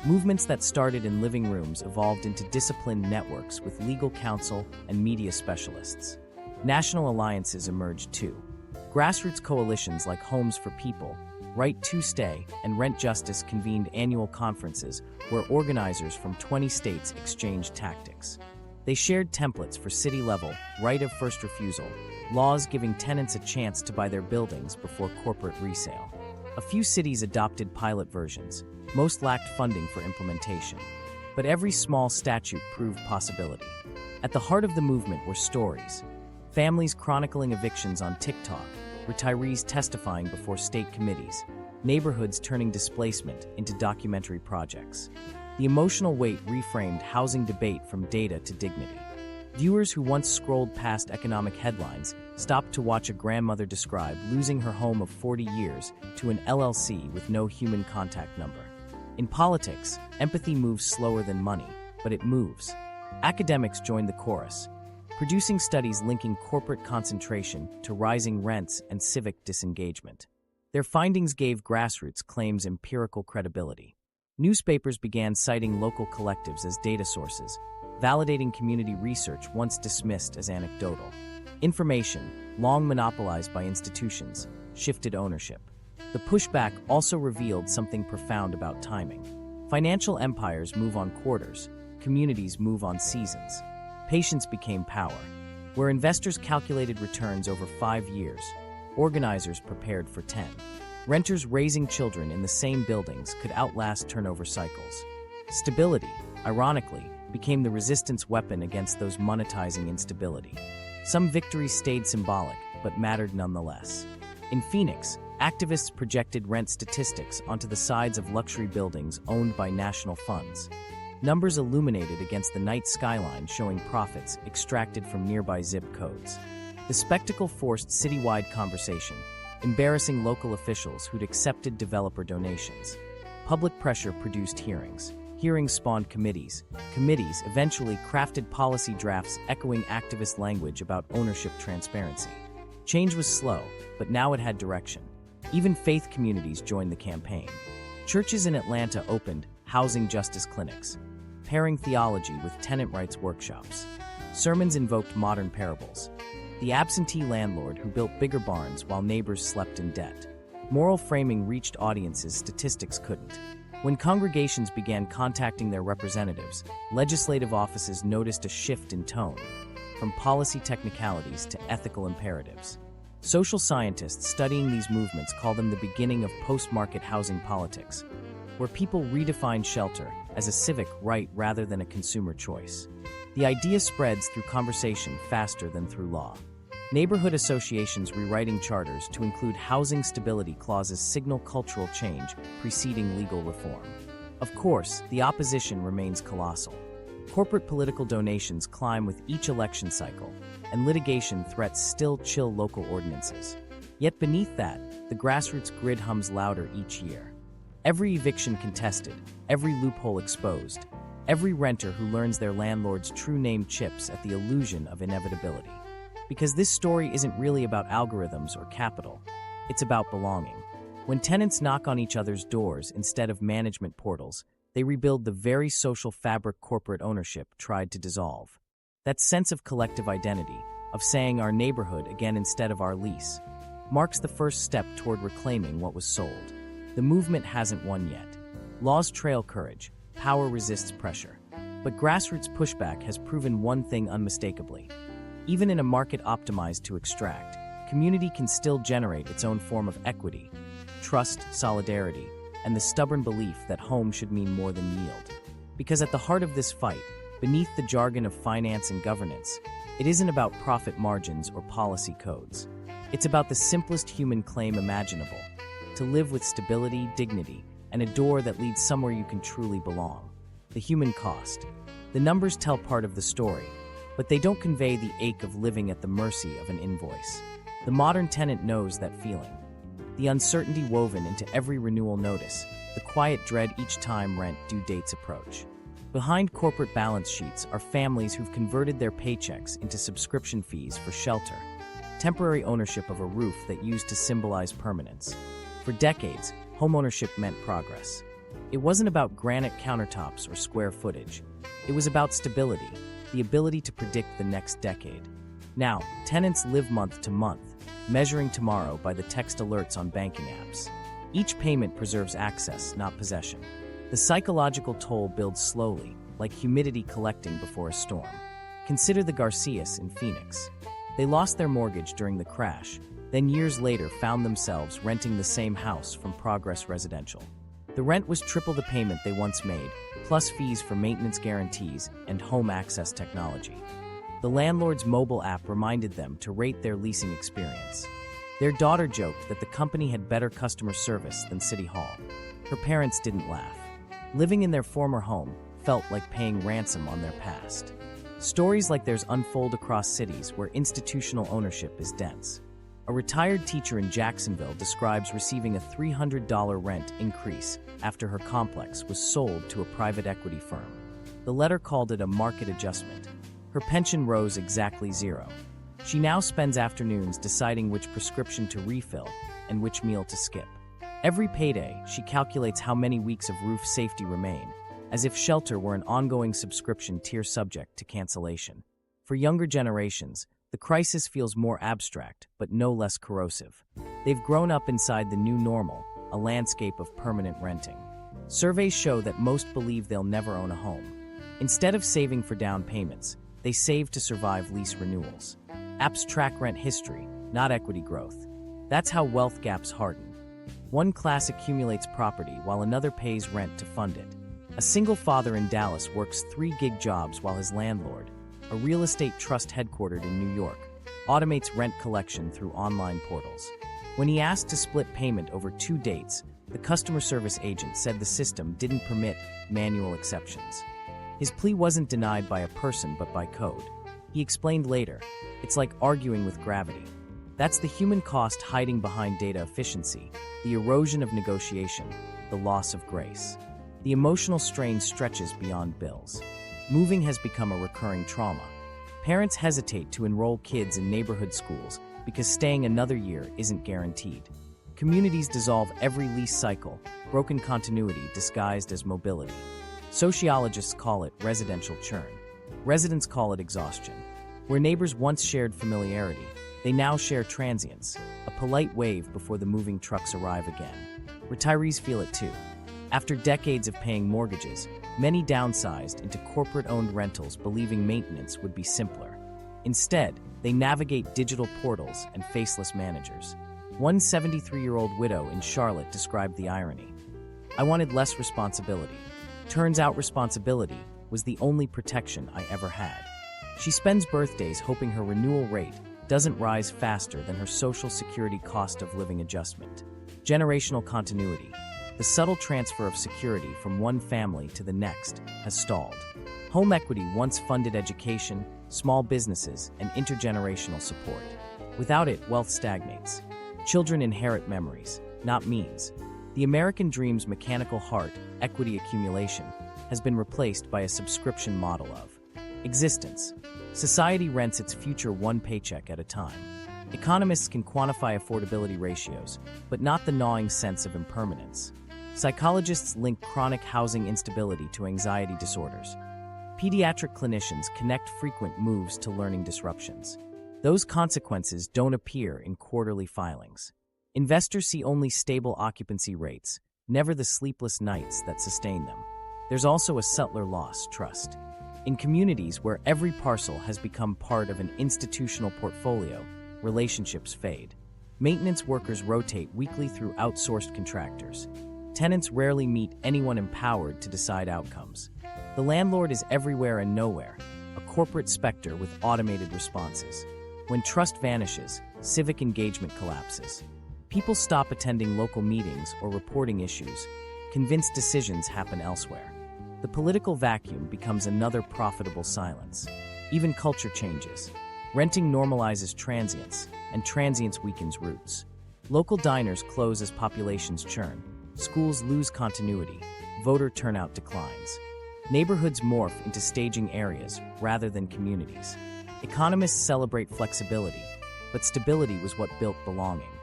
Movements that started in living rooms evolved into disciplined networks with legal counsel and media specialists. National alliances emerged too. Grassroots coalitions like Homes for People, Right to Stay, and Rent Justice convened annual conferences where organizers from 20 states exchanged tactics. They shared templates for city-level right of first refusal, laws giving tenants a chance to buy their buildings before corporate resale. A few cities adopted pilot versions. Most lacked funding for implementation. But every small statute proved possibility. At the heart of the movement were stories. Families chronicling evictions on TikTok, retirees testifying before state committees, neighborhoods turning displacement into documentary projects. The emotional weight reframed housing debate from data to dignity. Viewers who once scrolled past economic headlines stopped to watch a grandmother describe losing her home of 40 years to an LLC with no human contact number. In politics, empathy moves slower than money, but it moves. Academics joined the chorus, producing studies linking corporate concentration to rising rents and civic disengagement. Their findings gave Grassroots claims empirical credibility. Newspapers began citing local collectives as data sources, validating community research once dismissed as anecdotal. Information, long monopolized by institutions, shifted ownership. The pushback also revealed something profound about timing. Financial empires move on quarters, communities move on seasons. Patience became power. Where investors calculated returns over 5 years, organizers prepared for 10. Renters raising children in the same buildings could outlast turnover cycles. Stability, ironically, became the resistance weapon against those monetizing instability. Some victories stayed symbolic, but mattered nonetheless. In Phoenix, activists projected rent statistics onto the sides of luxury buildings owned by national funds. Numbers illuminated against the night skyline showing profits extracted from nearby zip codes. The spectacle forced citywide conversation, embarrassing local officials who'd accepted developer donations. Public pressure produced hearings. Hearings spawned committees. Committees eventually crafted policy drafts echoing activist language about ownership transparency. Change was slow, but now it had direction. Even faith communities joined the campaign. Churches in Atlanta opened housing justice clinics, pairing theology with tenant rights workshops. Sermons invoked modern parables. the absentee landlord who built bigger barns while neighbors slept in debt. Moral framing reached audiences statistics couldn't. When congregations began contacting their representatives, legislative offices noticed a shift in tone, from policy technicalities to ethical imperatives. Social scientists studying these movements call them the beginning of post-market housing politics, where people redefine shelter as a civic right rather than a consumer choice. The idea spreads through conversation faster than through law. Neighborhood associations rewriting charters to include housing stability clauses signal cultural change preceding legal reform. Of course, the opposition remains colossal. Corporate political donations climb with each election cycle, and litigation threats still chill local ordinances. Yet beneath that, the grassroots grid hums louder each year. Every eviction contested, every loophole exposed, every renter who learns their landlord's true name chips at the illusion of inevitability. Because this story isn't really about algorithms or capital, it's about belonging. When tenants knock on each other's doors instead of management portals, they rebuild the very social fabric corporate ownership tried to dissolve. That sense of collective identity, of saying our neighborhood again instead of our lease, marks the first step toward reclaiming what was sold. The movement hasn't won yet. Laws trail courage, power resists pressure. But grassroots pushback has proven one thing unmistakably. Even in a market optimized to extract, community can still generate its own form of equity, trust, solidarity, and the stubborn belief that home should mean more than yield. Because at the heart of this fight, beneath the jargon of finance and governance, it isn't about profit margins or policy codes. It's about the simplest human claim imaginable, to live with stability, dignity, and a door that leads somewhere you can truly belong. The human cost. The numbers tell part of the story, but they don't convey the ache of living at the mercy of an invoice. The modern tenant knows that feeling. The uncertainty woven into every renewal notice, the quiet dread each time rent due dates approach. Behind corporate balance sheets are families who've converted their paychecks into subscription fees for shelter, temporary ownership of a roof that used to symbolize permanence. For decades, homeownership meant progress. It wasn't about granite countertops or square footage. It was about stability, the ability to predict the next decade. Now, tenants live month to month, measuring tomorrow by the text alerts on banking apps. Each payment preserves access, not possession. The psychological toll builds slowly, like humidity collecting before a storm. Consider the Garcias in Phoenix. They lost their mortgage during the crash, then years later found themselves renting the same house from Progress Residential. The rent was triple the payment they once made, plus fees for maintenance guarantees and home access technology. The landlord's mobile app reminded them to rate their leasing experience. Their daughter joked that the company had better customer service than City Hall. Her parents didn't laugh. Living in their former home felt like paying ransom on their past. Stories like theirs unfold across cities where institutional ownership is dense. A retired teacher in Jacksonville describes receiving a $300 rent increase after her complex was sold to a private equity firm. The letter called it a market adjustment. Her pension rose exactly zero. She now spends afternoons deciding which prescription to refill and which meal to skip. Every payday, she calculates how many weeks of roof safety remain, as if shelter were an ongoing subscription tier subject to cancellation. For younger generations, the crisis feels more abstract, but no less corrosive. They've grown up inside the new normal, a landscape of permanent renting. Surveys show that most believe they'll never own a home. Instead of saving for down payments, they save to survive lease renewals. Apps track rent history, not equity growth. That's how wealth gaps harden. One class accumulates property while another pays rent to fund it. A single father in Dallas works 3 gig jobs while his landlord, a real estate trust headquartered in New York, automates rent collection through online portals. When he asked to split payment over 2 dates, the customer service agent said the system didn't permit manual exceptions. His plea wasn't denied by a person but by code. He explained later, it's like arguing with gravity. That's the human cost hiding behind data efficiency, the erosion of negotiation, the loss of grace. The emotional strain stretches beyond bills. Moving has become a recurring trauma. Parents hesitate to enroll kids in neighborhood schools because staying another year isn't guaranteed. Communities dissolve every lease cycle, broken continuity disguised as mobility. Sociologists call it residential churn. Residents call it exhaustion. Where neighbors once shared familiarity, they now share transience, a polite wave before the moving trucks arrive again. Retirees feel it too. After decades of paying mortgages, many downsized into corporate-owned rentals believing maintenance would be simpler. Instead, they navigate digital portals and faceless managers. One 73-year-old widow in Charlotte described the irony. "I wanted less responsibility. Turns out responsibility was the only protection I ever had." She spends birthdays hoping her renewal rate doesn't rise faster than her Social Security cost of living adjustment. Generational continuity. The subtle transfer of security from one family to the next has stalled. Home equity once funded education, small businesses, and intergenerational support. Without it, wealth stagnates. Children inherit memories, not means. The American dream's mechanical heart, equity accumulation, has been replaced by a subscription model of existence. Society rents its future one paycheck at a time. Economists can quantify affordability ratios, but not the gnawing sense of impermanence. Psychologists link chronic housing instability to anxiety disorders. Pediatric clinicians connect frequent moves to learning disruptions. Those consequences don't appear in quarterly filings. Investors see only stable occupancy rates, never the sleepless nights that sustain them. There's also a subtler loss: trust. In communities where every parcel has become part of an institutional portfolio, relationships fade. Maintenance workers rotate weekly through outsourced contractors. Tenants rarely meet anyone empowered to decide outcomes. The landlord is everywhere and nowhere, a corporate specter with automated responses. When trust vanishes, civic engagement collapses. People stop attending local meetings or reporting issues, convinced decisions happen elsewhere. The political vacuum becomes another profitable silence. Even culture changes. Renting normalizes transience, and transience weakens roots. Local diners close as populations churn. Schools lose continuity. Voter turnout declines. Neighborhoods morph into staging areas rather than communities. Economists celebrate flexibility, but stability was what built belonging.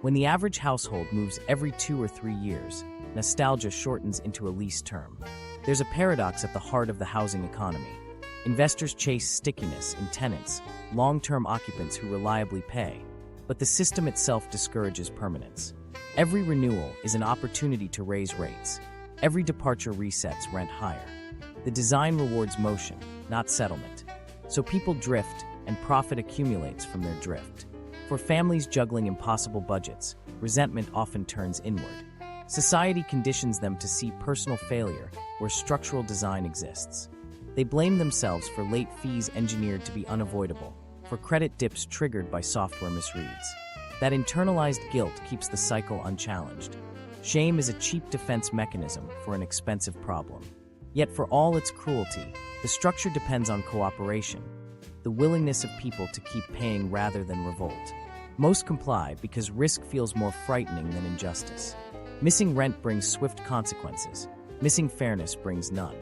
When the average household moves every 2 or 3 years, nostalgia shortens into a lease term. There's a paradox at the heart of the housing economy. Investors chase stickiness in tenants, long-term occupants who reliably pay, but the system itself discourages permanence. Every renewal is an opportunity to raise rates. Every departure resets rent higher. The design rewards motion, not settlement. So people drift, and profit accumulates from their drift. For families juggling impossible budgets, resentment often turns inward. Society conditions them to see personal failure where structural design exists. They blame themselves for late fees engineered to be unavoidable, for credit dips triggered by software misreads. That internalized guilt keeps the cycle unchallenged. Shame is a cheap defense mechanism for an expensive problem. Yet for all its cruelty, the structure depends on cooperation, the willingness of people to keep paying rather than revolt. Most comply because risk feels more frightening than injustice. Missing rent brings swift consequences. Missing fairness brings none.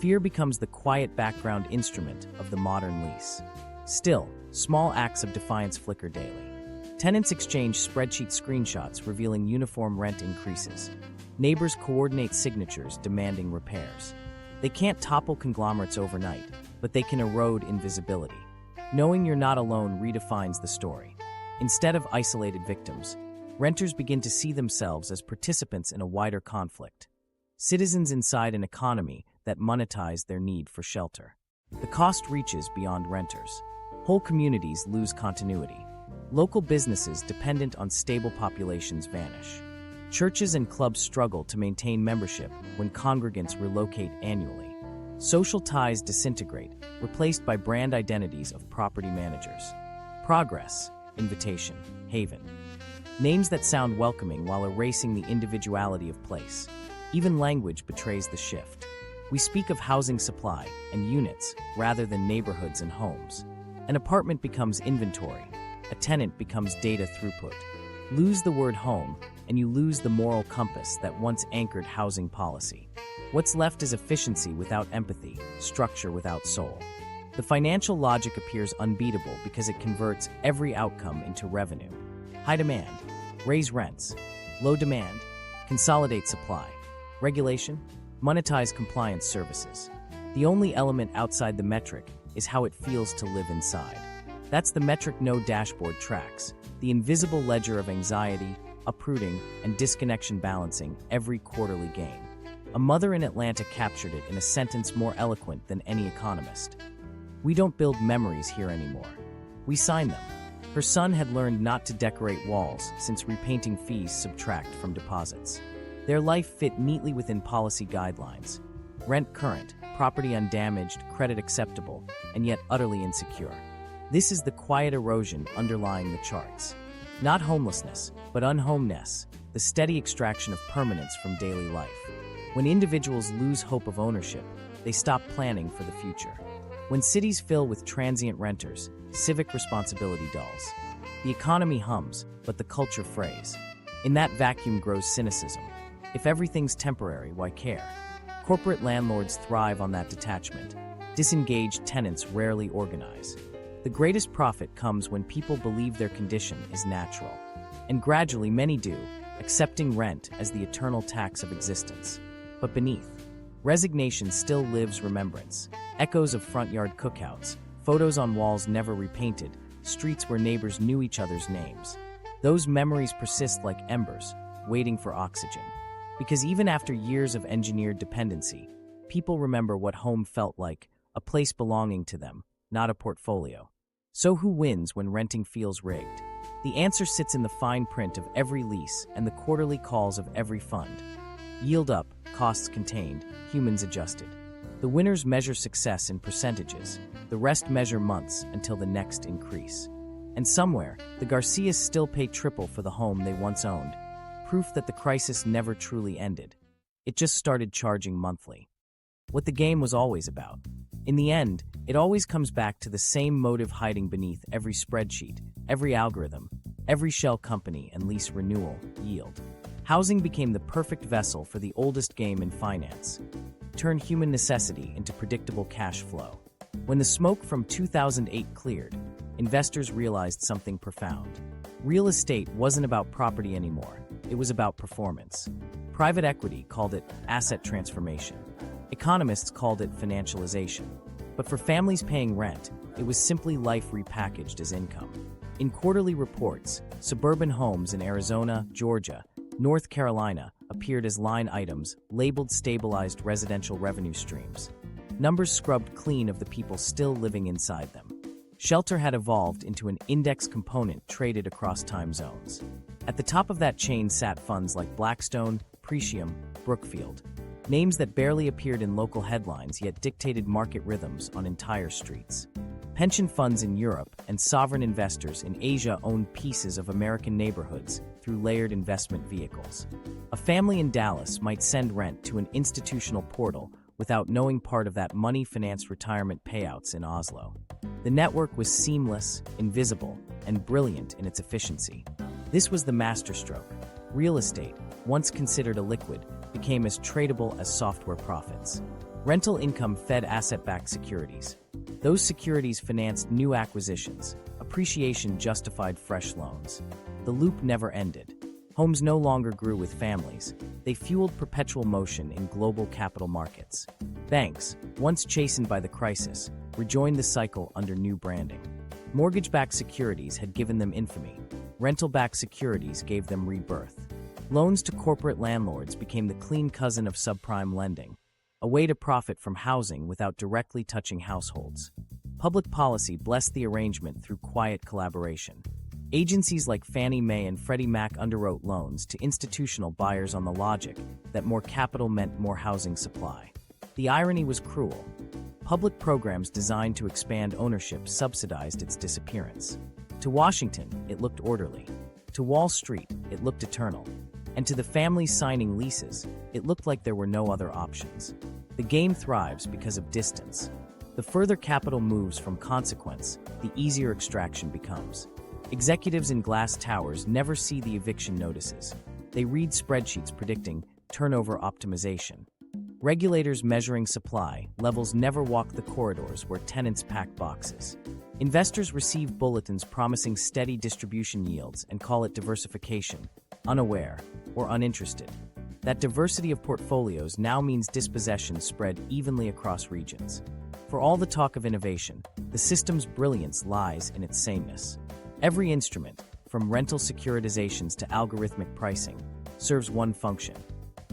Fear becomes the quiet background instrument of the modern lease. Still, small acts of defiance flicker daily. Tenants exchange spreadsheet screenshots revealing uniform rent increases. Neighbors coordinate signatures demanding repairs. They can't topple conglomerates overnight, but they can erode invisibility. Knowing you're not alone redefines the story. Instead of isolated victims, renters begin to see themselves as participants in a wider conflict. Citizens inside an economy that monetize their need for shelter. The cost reaches beyond renters. Whole communities lose continuity. Local businesses dependent on stable populations vanish. Churches and clubs struggle to maintain membership when congregants relocate annually. Social ties disintegrate, replaced by brand identities of property managers. Progress, invitation, haven. Names that sound welcoming while erasing the individuality of place. Even language betrays the shift. We speak of housing supply and units rather than neighborhoods and homes. An apartment becomes inventory. A tenant becomes data throughput. Lose the word home, and you lose the moral compass that once anchored housing policy. What's left is efficiency without empathy, structure without soul. The financial logic appears unbeatable because it converts every outcome into revenue. High demand, raise rents. Low demand, consolidate supply. Regulation, monetize compliance services. The only element outside the metric is how it feels to live inside. That's the metric no dashboard tracks, the invisible ledger of anxiety, uprooting, and disconnection balancing every quarterly gain. A mother in Atlanta captured it in a sentence more eloquent than any economist. "We don't build memories here anymore. We sign them." Her son had learned not to decorate walls since repainting fees subtract from deposits. Their life fit neatly within policy guidelines. Rent current, property undamaged, credit acceptable, and yet utterly insecure. This is the quiet erosion underlying the charts. Not homelessness, but unhomeness, the steady extraction of permanence from daily life. When individuals lose hope of ownership, they stop planning for the future. When cities fill with transient renters, civic responsibility dulls. The economy hums, but the culture frays. In that vacuum grows cynicism. If everything's temporary, why care? Corporate landlords thrive on that detachment. Disengaged tenants rarely organize. The greatest profit comes when people believe their condition is natural. And gradually many do, accepting rent as the eternal tax of existence. But beneath, resignation still lives remembrance. Echoes of front yard cookouts, photos on walls never repainted, streets where neighbors knew each other's names. Those memories persist like embers, waiting for oxygen. Because even after years of engineered dependency, people remember what home felt like, a place belonging to them, not a portfolio. So who wins when renting feels rigged? The answer sits in the fine print of every lease and the quarterly calls of every fund. Yield up, costs contained, humans adjusted. The winners measure success in percentages, the rest measure months until the next increase. And somewhere, the Garcias still pay triple for the home they once owned, proof that the crisis never truly ended. It just started charging monthly. What the game was always about. In the end, it always comes back to the same motive hiding beneath every spreadsheet, every algorithm, every shell company and lease renewal: yield. Housing became the perfect vessel for the oldest game in finance. Turn human necessity into predictable cash flow. When the smoke from 2008 cleared, investors realized something profound. Real estate wasn't about property anymore. It was about performance. Private equity called it asset transformation. Economists called it financialization. But for families paying rent, it was simply life repackaged as income. In quarterly reports, suburban homes in Arizona, Georgia, North Carolina appeared as line items labeled stabilized residential revenue streams. Numbers scrubbed clean of the people still living inside them. Shelter had evolved into an index component traded across time zones. At the top of that chain sat funds like Blackstone, Pretium, Brookfield. Names that barely appeared in local headlines yet dictated market rhythms on entire streets. Pension funds in Europe and sovereign investors in Asia owned pieces of American neighborhoods through layered investment vehicles. A family in Dallas might send rent to an institutional portal without knowing part of that money-financed retirement payouts in Oslo. The network was seamless, invisible, and brilliant in its efficiency. This was the masterstroke. Real estate, once considered a liquid, became as tradable as software profits. Rental income fed asset-backed securities. Those securities financed new acquisitions. Appreciation justified fresh loans. The loop never ended. Homes no longer grew with families. They fueled perpetual motion in global capital markets. Banks, once chastened by the crisis, rejoined the cycle under new branding. Mortgage-backed securities had given them infamy. Rental-backed securities gave them rebirth. Loans to corporate landlords became the clean cousin of subprime lending, a way to profit from housing without directly touching households. Public policy blessed the arrangement through quiet collaboration. Agencies like Fannie Mae and Freddie Mac underwrote loans to institutional buyers on the logic that more capital meant more housing supply. The irony was cruel. Public programs designed to expand ownership subsidized its disappearance. To Washington, it looked orderly. To Wall Street, it looked eternal. And to the families signing leases, it looked like there were no other options. The game thrives because of distance. The further capital moves from consequence, the easier extraction becomes. Executives in glass towers never see the eviction notices. They read spreadsheets predicting turnover optimization. Regulators measuring supply levels never walk the corridors where tenants pack boxes. Investors receive bulletins promising steady distribution yields and call it diversification, unaware or uninterested. That diversity of portfolios now means dispossession spread evenly across regions. For all the talk of innovation, the system's brilliance lies in its sameness. Every instrument, from rental securitizations to algorithmic pricing, serves one function: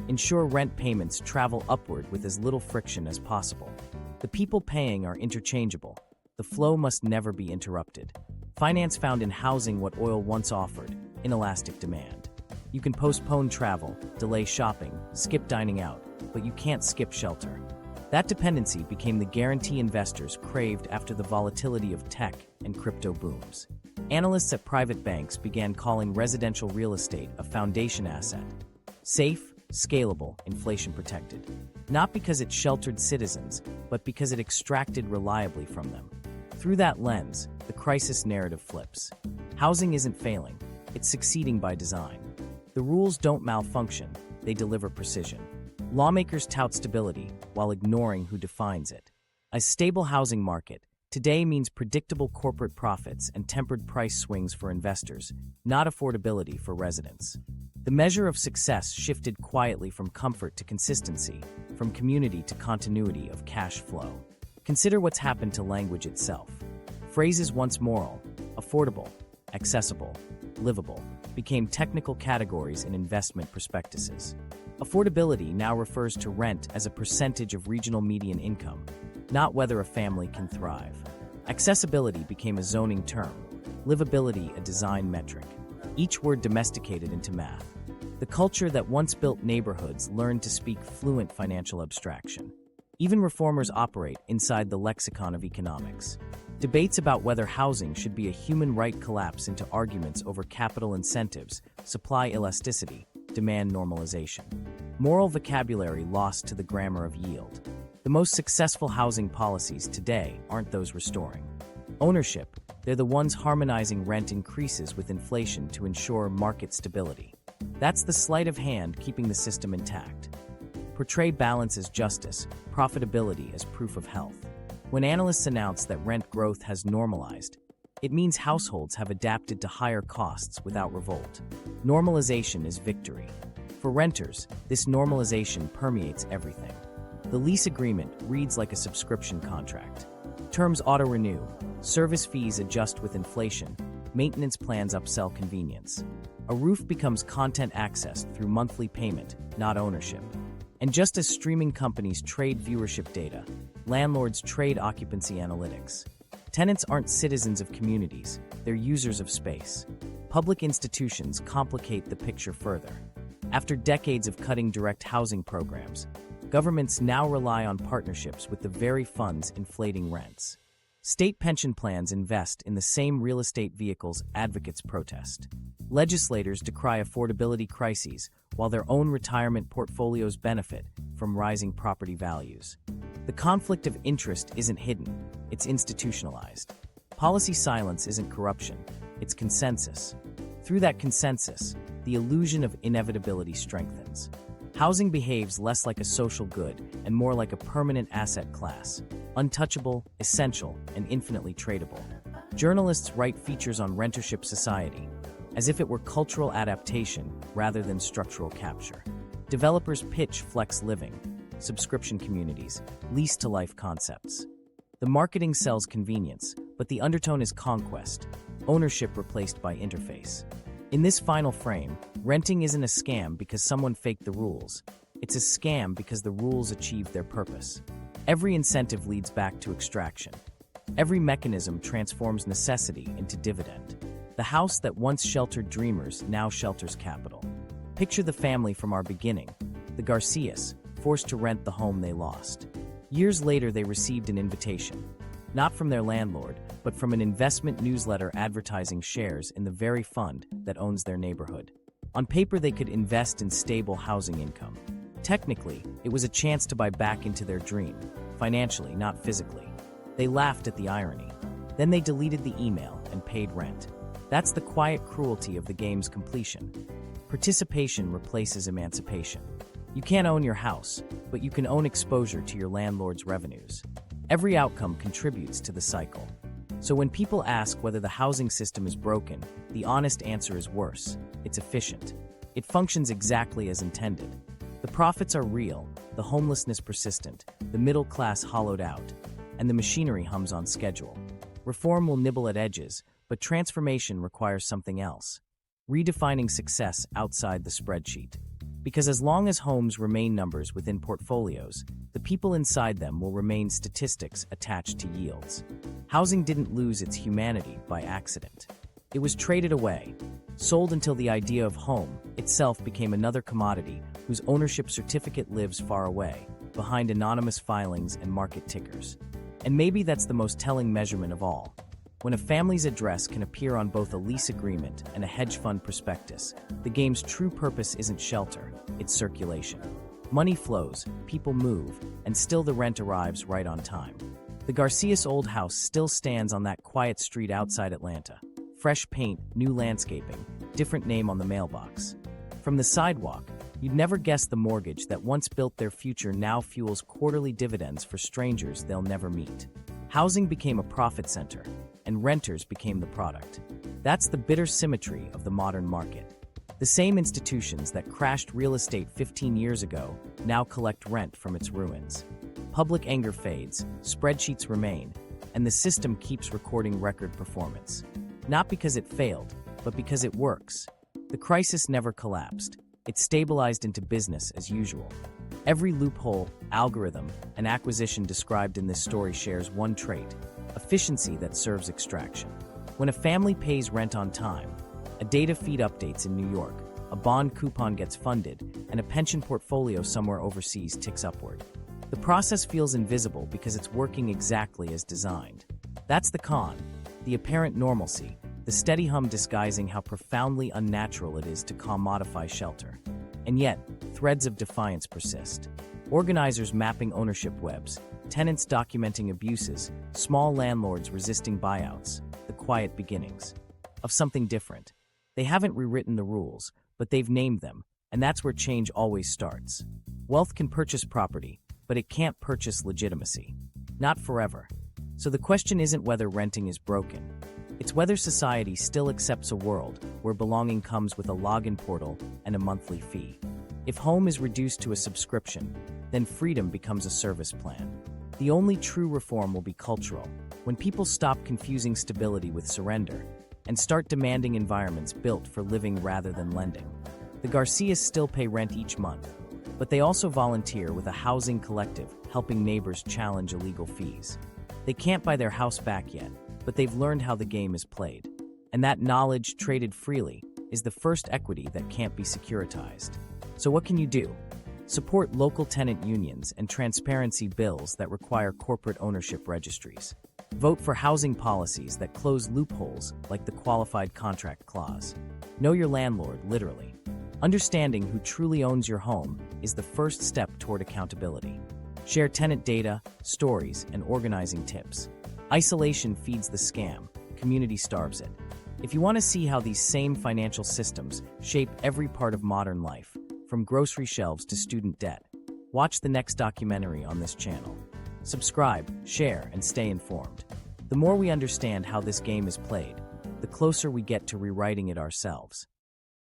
ensure rent payments travel upward with as little friction as possible. The people paying are interchangeable. The flow must never be interrupted. Finance found in housing what oil once offered: inelastic demand. You can postpone travel, delay shopping, skip dining out, but you can't skip shelter. That dependency became the guarantee investors craved after the volatility of tech and crypto booms. Analysts at private banks began calling residential real estate a foundation asset: safe, scalable, inflation protected. Not because it sheltered citizens, but because it extracted reliably from them. Through that lens, the crisis narrative flips. Housing isn't failing, it's succeeding by design. The rules don't malfunction, they deliver precision. Lawmakers tout stability while ignoring who defines it. A stable housing market today means predictable corporate profits and tempered price swings for investors, not affordability for residents. The measure of success shifted quietly from comfort to consistency, from community to continuity of cash flow. Consider what's happened to language itself. Phrases once moral, affordable, accessible, livable, became technical categories in investment prospectuses. Affordability now refers to rent as a percentage of regional median income, not whether a family can thrive. Accessibility became a zoning term, livability a design metric, each word domesticated into math. The culture that once built neighborhoods learned to speak fluent financial abstraction. Even reformers operate inside the lexicon of economics. Debates about whether housing should be a human right collapse into arguments over capital incentives, supply elasticity, demand normalization. Moral vocabulary lost to the grammar of yield. The most successful housing policies today aren't those restoring ownership, they're the ones harmonizing rent increases with inflation to ensure market stability. That's the sleight of hand keeping the system intact. Portray balance as justice, profitability as proof of health. When analysts announce that rent growth has normalized, it means households have adapted to higher costs without revolt. Normalization is victory. For renters, this normalization permeates everything. The lease agreement reads like a subscription contract. Terms auto-renew, service fees adjust with inflation, maintenance plans upsell convenience. A roof becomes content accessed through monthly payment, not ownership. And just as streaming companies trade viewership data, landlords trade occupancy analytics. Tenants aren't citizens of communities, they're users of space. Public institutions complicate the picture further. After decades of cutting direct housing programs, governments now rely on partnerships with the very funds inflating rents. State pension plans invest in the same real estate vehicles advocates protest. Legislators decry affordability crises while their own retirement portfolios benefit from rising property values. The conflict of interest isn't hidden, it's institutionalized. Policy silence isn't corruption, it's consensus. Through that consensus, the illusion of inevitability strengthens. Housing behaves less like a social good and more like a permanent asset class, untouchable, essential, and infinitely tradable. Journalists write features on rentership society, as if it were cultural adaptation rather than structural capture. Developers pitch flex living, subscription communities, lease-to-life concepts. The marketing sells convenience, but the undertone is conquest, ownership replaced by interface. In this final frame, renting isn't a scam because someone faked the rules. It's a scam because the rules achieved their purpose. Every incentive leads back to extraction. Every mechanism transforms necessity into dividend. The house that once sheltered dreamers now shelters capital. Picture the family from our beginning, the Garcias, forced to rent the home they lost. Years later, they received an invitation, not from their landlord, but from an investment newsletter advertising shares in the very fund that owns their neighborhood. On paper, they could invest in stable housing income. Technically, it was a chance to buy back into their dream, financially, not physically. They laughed at the irony. Then they deleted the email and paid rent. That's the quiet cruelty of the game's completion. Participation replaces emancipation. You can't own your house, but you can own exposure to your landlord's revenues. Every outcome contributes to the cycle. So when people ask whether the housing system is broken, the honest answer is worse. It's efficient. It functions exactly as intended. The profits are real, the homelessness persistent, the middle class hollowed out. and the machinery hums on schedule. Reform will nibble at edges, but transformation requires something else: redefining success outside the spreadsheet. Because as long as homes remain numbers within portfolios, the people inside them will remain statistics attached to yields. Housing didn't lose its humanity by accident. It was traded away, sold until the idea of home itself became another commodity whose ownership certificate lives far away, behind anonymous filings and market tickers. And maybe that's the most telling measurement of all. When a family's address can appear on both a lease agreement and a hedge fund prospectus, the game's true purpose isn't shelter, it's circulation. Money flows, people move, and still the rent arrives right on time. The Garcias old house still stands on that quiet street outside Atlanta. Fresh paint, new landscaping, different name on the mailbox. From the sidewalk, you'd never guess the mortgage that once built their future now fuels quarterly dividends for strangers they'll never meet. Housing became a profit center, and renters became the product. That's the bitter symmetry of the modern market. The same institutions that crashed real estate 15 years ago now collect rent from its ruins. Public anger fades, spreadsheets remain, and the system keeps recording record performance. Not because it failed, but because it works. The crisis never collapsed. It stabilized into business as usual. Every loophole, algorithm, and acquisition described in this story shares one trait: efficiency that serves extraction. When a family pays rent on time, a data feed updates in New York, a bond coupon gets funded, and a pension portfolio somewhere overseas ticks upward. The process feels invisible because it's working exactly as designed. That's the con, the apparent normalcy, the steady hum disguising how profoundly unnatural it is to commodify shelter. And yet, threads of defiance persist. Organizers mapping ownership webs, tenants documenting abuses, small landlords resisting buyouts, the quiet beginnings of something different. They haven't rewritten the rules, but they've named them, and that's where change always starts. Wealth can purchase property, but it can't purchase legitimacy. Not forever. So the question isn't whether renting is broken. It's whether society still accepts a world where belonging comes with a login portal and a monthly fee. If home is reduced to a subscription, then freedom becomes a service plan. The only true reform will be cultural, when people stop confusing stability with surrender and start demanding environments built for living rather than lending. The Garcias still pay rent each month, but they also volunteer with a housing collective helping neighbors challenge illegal fees. They can't buy their house back yet, but they've learned how the game is played. And that knowledge, traded freely, is the first equity that can't be securitized. So what can you do? Support local tenant unions and transparency bills that require corporate ownership registries. Vote for housing policies that close loopholes like the qualified contract clause. Know your landlord, literally. Understanding who truly owns your home is the first step toward accountability. Share tenant data, stories, and organizing tips. Isolation feeds the scam, community starves it. If you want to see how these same financial systems shape every part of modern life, from grocery shelves to student debt, watch the next documentary on this channel. Subscribe, share, and stay informed. The more we understand how this game is played, the closer we get to rewriting it ourselves.